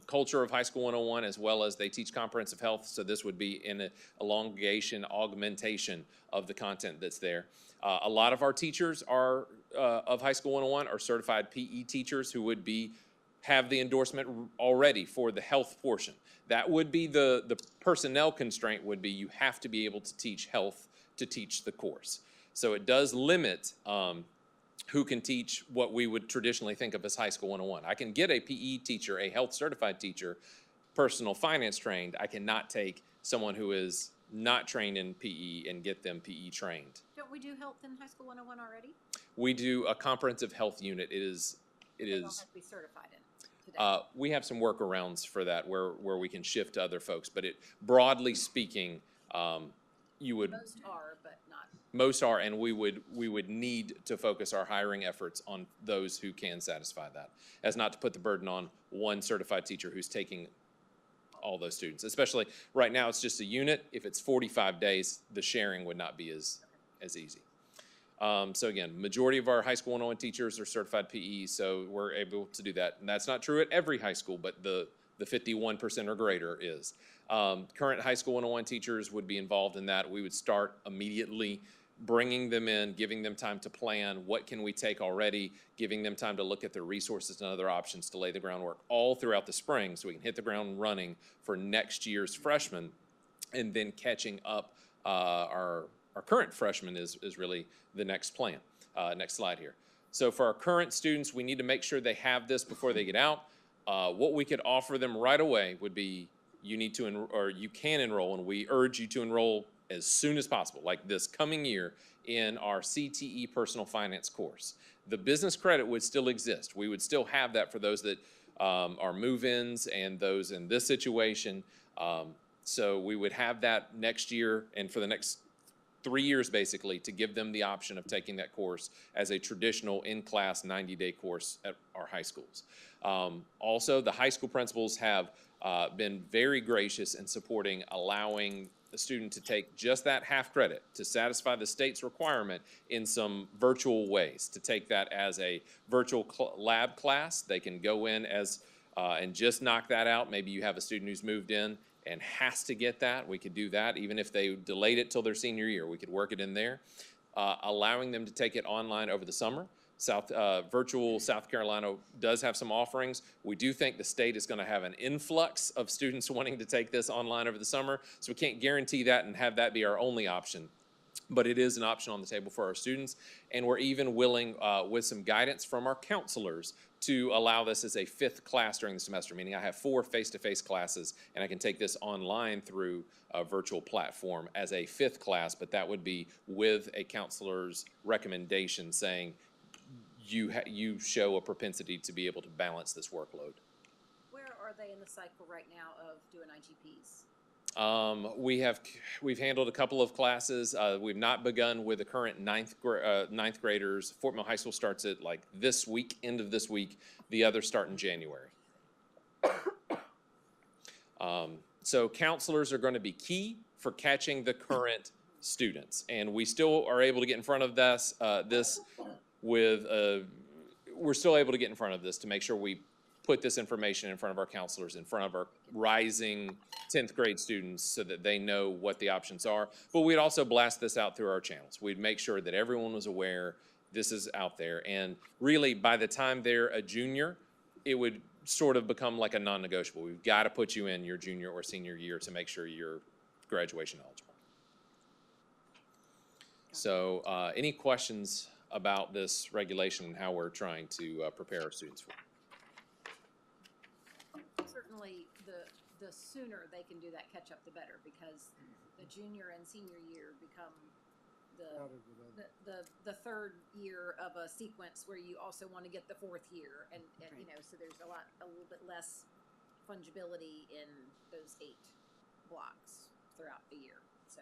culture of High School 101, as well as they teach comprehensive health. So this would be in an elongation, augmentation of the content that's there. A lot of our teachers are of High School 101 are certified PE teachers who would have the endorsement already for the health portion. That would be the personnel constraint would be you have to be able to teach health to teach the course. So it does limit who can teach what we would traditionally think of as High School 101. I can get a PE teacher, a health certified teacher, personal finance trained. I cannot take someone who is not trained in PE and get them PE trained. Don't we do health in High School 101 already? We do a comprehensive health unit. They don't have to be certified in it today. We have some workarounds for that where we can shift to other folks, but broadly speaking, You would. Most are, but not. Most are, and we would need to focus our hiring efforts on those who can satisfy that, as not to put the burden on one certified teacher who's taking all those students. Especially right now, it's just a unit. If it's 45 days, the sharing would not be as easy. So again, majority of our high school 101 teachers are certified PE, so we're able to do that. And that's not true at every high school, but the 51% or greater is. Current high school 101 teachers would be involved in that. We would start immediately bringing them in, giving them time to plan, what can we take already, giving them time to look at their resources and other options to lay the groundwork all throughout the spring so we can hit the ground running for next year's freshmen, and then catching up our current freshmen is really the next plan. Next slide here. So for our current students, we need to make sure they have this before they get out. What we could offer them right away would be you need to or you can enroll, and we urge you to enroll as soon as possible, like this coming year, in our CTE personal finance course. The business credit would still exist. We would still have that for those that are move-ins and those in this situation. So we would have that next year and for the next 3 years basically to give them the option of taking that course as a traditional in-class 90-day course at our high schools. Also, the high school principals have been very gracious in supporting allowing the student to take just that half credit to satisfy the state's requirement in some virtual ways, to take that as a virtual lab class. They can go in as and just knock that out. Maybe you have a student who's moved in and has to get that. We could do that. Even if they delayed it till their senior year, we could work it in there. Allowing them to take it online over the summer. Virtual South Carolina does have some offerings. We do think the state is going to have an influx of students wanting to take this online over the summer, so we can't guarantee that and have that be our only option. But it is an option on the table for our students, and we're even willing, with some guidance from our counselors, to allow this as a 5th class during the semester, meaning I have 4 face-to-face classes, and I can take this online through a virtual platform as a 5th class, but that would be with a counselor's recommendation saying, you show a propensity to be able to balance this workload. Where are they in the cycle right now of doing IGPs? We've handled a couple of classes. We've not begun with the current ninth graders. Fort Mill High School starts at like this week, end of this week. The others start in January. So counselors are going to be key for catching the current students, and we still are able to get in front of this. We're still able to get in front of this to make sure we put this information in front of our counselors, in front of our rising 10th grade students so that they know what the options are. But we'd also blast this out through our channels. We'd make sure that everyone was aware this is out there. And really, by the time they're a junior, it would sort of become like a non-negotiable. We've got to put you in your junior or senior year to make sure you're graduation eligible. So any questions about this regulation and how we're trying to prepare our students for it? Certainly, the sooner they can do that catch up, the better, because the junior and senior year become the third year of a sequence where you also want to get the 4th year, and you know, so there's a little bit less fungibility in those 8 blocks throughout the year. So.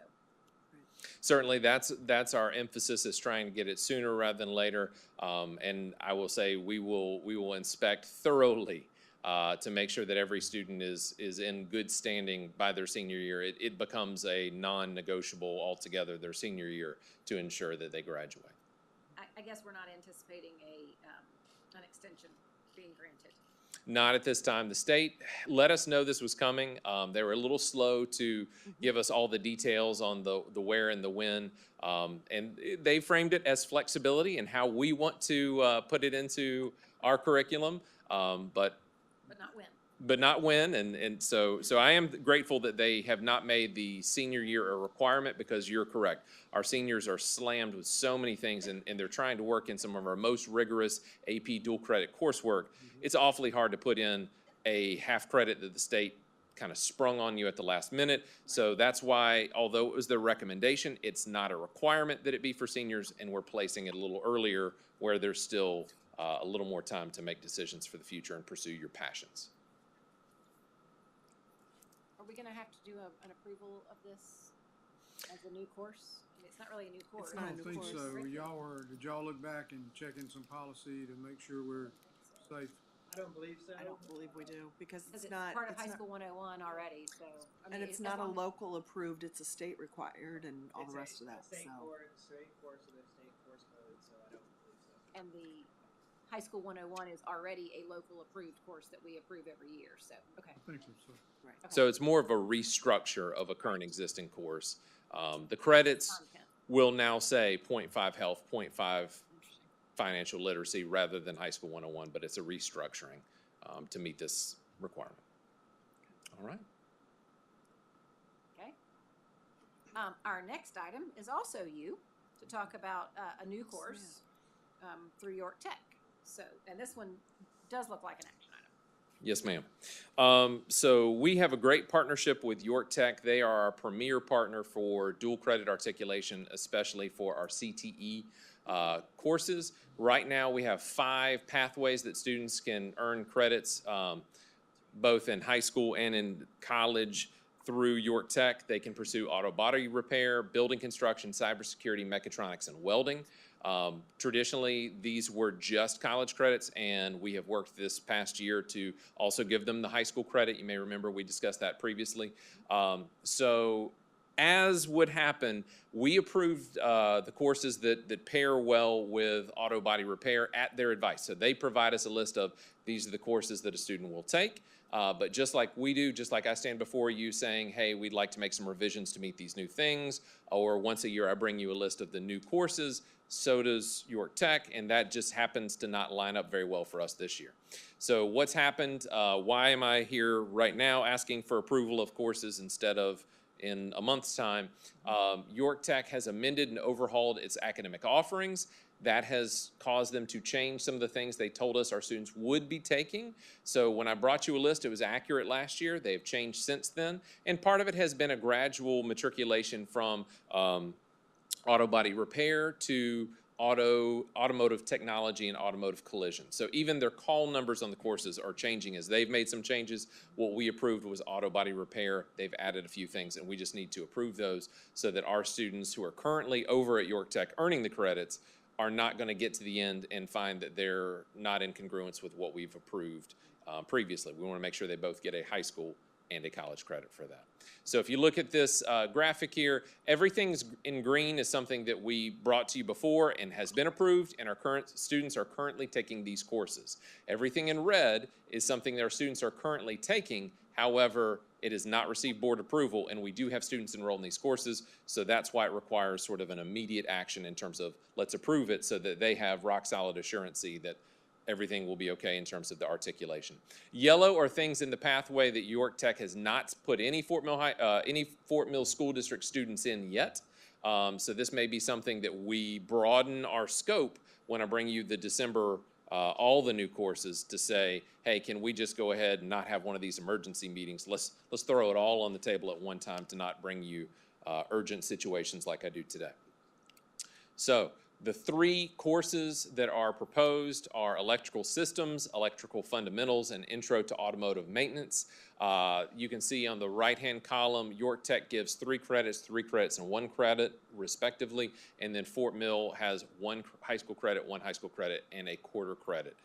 Certainly, that's our emphasis, is trying to get it sooner rather than later. And I will say we will inspect thoroughly to make sure that every student is in good standing by their senior year. It becomes a non-negotiable altogether their senior year to ensure that they graduate. I guess we're not anticipating an extension being granted. Not at this time. The state let us know this was coming. They were a little slow to give us all the details on the where and the when. And they framed it as flexibility and how we want to put it into our curriculum. But not when. But not when, and so I am grateful that they have not made the senior year a requirement, because you're correct. Our seniors are slammed with so many things, and they're trying to work in some of our most rigorous AP dual credit coursework. It's awfully hard to put in a half credit that the state kind of sprung on you at the last minute. So that's why, although it was their recommendation, it's not a requirement that it be for seniors, and we're placing it a little earlier where there's still a little more time to make decisions for the future and pursue your passions. Are we going to have to do an approval of this as a new course? I mean, it's not really a new course. I don't think so. Did y'all look back and check in some policy to make sure we're safe? I don't believe so. I don't believe we do, because Because it's it's not. part of it's High not- School 101 already, so. I mean, And it's as not a long- local approved, it's a state required and all the rest of that, so. State course and a state course code, so I don't believe so. And the High School 101 is already a local approved course that we approve every year, so, okay. I think so. Right. Okay. So it's more of a restructure of a current existing course. The credits Content. will now say 0.5 health, 0.5 financial literacy rather than High School 101, but it's a restructuring to meet this requirement. All right. Okay. Our next item is also you, to talk about a new course through York Tech. So, and this one does look like an action item. Yes, ma'am. So we have a great partnership with York Tech. They are our premier partner for dual credit articulation, especially for our CTE courses. Right now, we have 5 pathways that students can earn credits, both in high school and in college through York Tech. They can pursue auto body repair, building construction, cybersecurity, mechatronics, and welding. Traditionally, these were just college credits, and we have worked this past year to also give them the high school credit. You may remember we discussed that previously. So as would happen, we approved the courses that pair well with auto body repair at their advice. So they provide us a list of these are the courses that a student will take. But just like we do, just like I stand before you saying, hey, we'd like to make some revisions to meet these new things, or once a year I bring you a list of the new courses, so does York Tech, and that just happens to not line up very well for us this year. So what's happened? Why am I here right now asking for approval of courses instead of in a month's time? York Tech has amended and overhauled its academic offerings. That has caused them to change some of the things they told us our students would be taking. So when I brought you a list, it was accurate last year. They've changed since then. And part of it has been a gradual matriculation from auto body repair to automotive technology and automotive collision. So even their call numbers on the courses are changing as they've made some changes. What we approved was auto body repair. They've added a few things, and we just need to approve those so that our students who are currently over at York Tech earning the credits are not going to get to the end and find that they're not in congruence with what we've approved previously. We want to make sure they both get a high school and a college credit for that. So if you look at this graphic here, everything's in green is something that we brought to you before and has been approved, and our current students are currently taking these courses. Everything in red is something that our students are currently taking. However, it has not received board approval, and we do have students enrolled in these courses, so that's why it requires sort of an immediate action in terms of let's approve it so that they have rock solid assurancy that everything will be okay in terms of the articulation. Yellow are things in the pathway that York Tech has not put any Fort Mill School District students in yet. So this may be something that we broaden our scope when I bring you the December all the new courses to say, hey, can we just go ahead and not have one of these emergency meetings? Let's throw it all on the table at one time to not bring you urgent situations like I do today. So the 3 courses that are proposed are electrical systems, electrical fundamentals, and intro to automotive maintenance. You can see on the right-hand column, York Tech gives 3 credits, and 1 credit respectively, and then Fort Mill has 1 high school credit, 1 high school credit, and a quarter credit.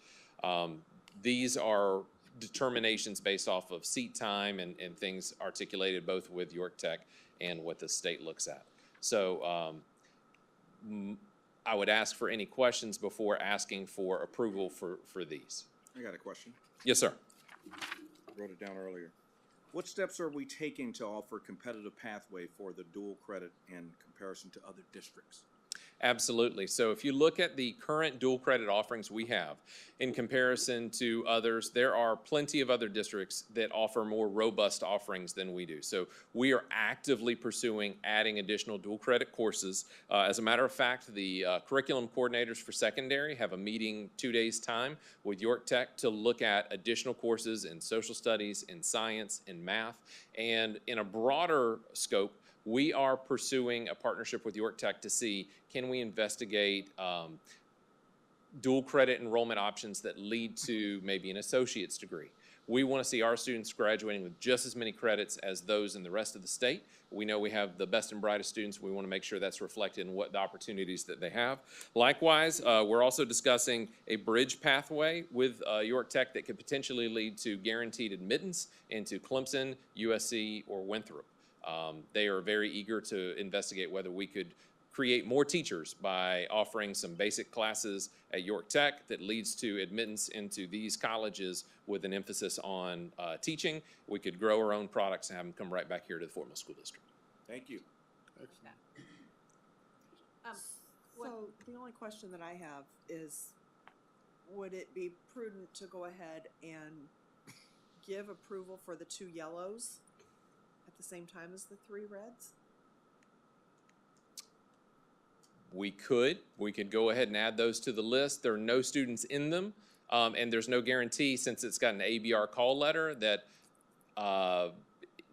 These are determinations based off of seat time and things articulated both with York Tech and what the state looks at. So I would ask for any questions before asking for approval for these. I got a question. Yes, sir. I wrote it down earlier. What steps are we taking to offer competitive pathway for the dual credit in comparison to other districts? Absolutely. So if you look at the current dual credit offerings we have in comparison to others, there are plenty of other districts that offer more robust offerings than we do. So we are actively pursuing adding additional dual credit courses. As a matter of fact, the curriculum coordinators for secondary have a meeting 2 days' time with York Tech to look at additional courses in social studies, in science, in math, and in a broader scope, we are pursuing a partnership with York Tech to see, can we investigate dual credit enrollment options that lead to maybe an associate's degree? We want to see our students graduating with just as many credits as those in the rest of the state. We know we have the best and brightest students. We want to make sure that's reflected in what the opportunities that they have. Likewise, we're also discussing a bridge pathway with York Tech that could potentially lead to guaranteed admittance into Clemson, USC, or Winthrop. They are very eager to investigate whether we could create more teachers by offering some basic classes at York Tech that leads to admittance into these colleges with an emphasis on teaching. We could grow our own products and have them come right back here to the Fort Mill School District. Thank you. So the only question that I have is, would it be prudent to go ahead and give approval for the 2 yellows at the same time as the 3 reds? We could go ahead and add those to the list. There are no students in them, and there's no guarantee, since it's got an ABR call letter, that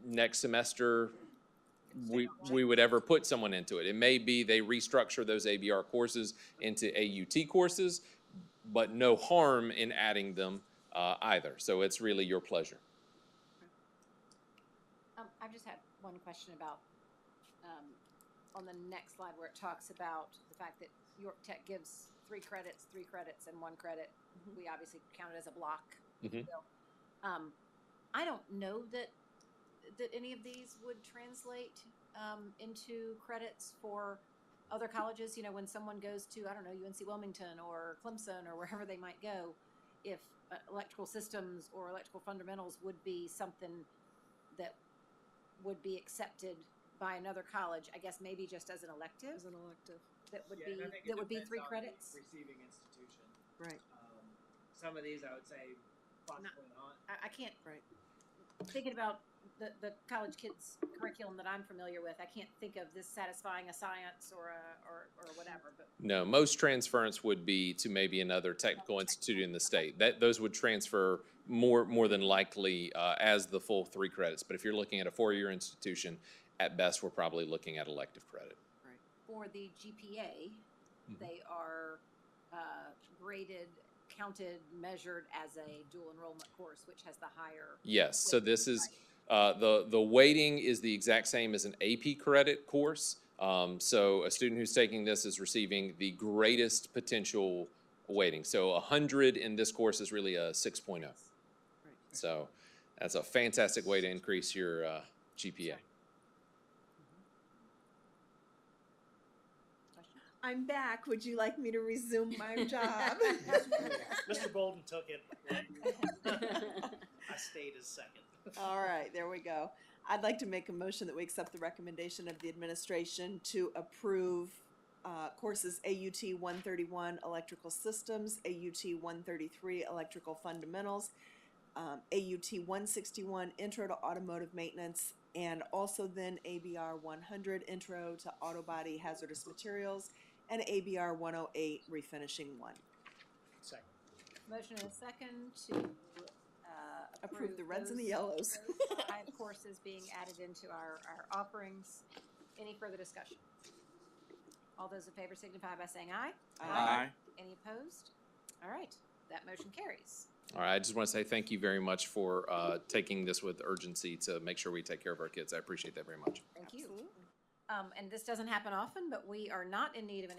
next semester we would ever put someone into it. It may be they restructure those ABR courses into AUT courses, but no harm in adding them either. So it's really your pleasure. I've just had one question about on the next slide where it talks about the fact that York Tech gives 3 credits, 3 credits, and 1 credit. We obviously count it as a block. So, I don't know that any of these would translate into credits for other colleges. You know, when someone goes to, I don't know, UNC Wilmington or Clemson or wherever they might go, if electrical systems or electrical fundamentals would be something that would be accepted by another college, I guess maybe just as an elective. As an elective. That would Yeah, and I think it be depends 3 on the credits. Receiving institution. Right. Some of these, I would say, possibly not. I can't. Right. Thinking about the college kids curriculum that I'm familiar with, I can't think of this satisfying a science or whatever. But No, most transference would be to maybe another technical institute in the state. Those would transfer more than likely as the full 3 credits. But if you're looking at a 4-year institution, at best, we're probably looking at elective credit. Right. For the GPA, they are graded, counted, measured as a dual enrollment course, which has the higher. Yes, so this is, the weighting is the exact same as an AP credit course. So a student who's taking this is receiving the greatest potential weighting. So 100 in this course is really a 6.0. Right. So that's a fantastic way to increase your GPA. I'm back. Would you like me to resume my job? Mr. Bolden took it. I stayed as second. All right, there we go. I'd like to make a motion that we accept the recommendation of the administration to approve courses AUT 131 Electrical Systems, AUT 133 Electrical Fundamentals, AUT 161 Intro to Automotive Maintenance, and also then ABR 100 Intro to Auto Body Hazardous Materials, and ABR 108 Refinishing 1. Second. Motion and a second to Approve the reds and the those- yellows. those 5 courses being added into our offerings. Any further discussion? All those in favor signify by saying aye. Aye. Any opposed? All right, that motion carries. All right, I just want to say thank you very much for taking this with urgency to make sure we take care of our kids. I appreciate that very much. Thank you. And this doesn't happen often, but we are not in need of an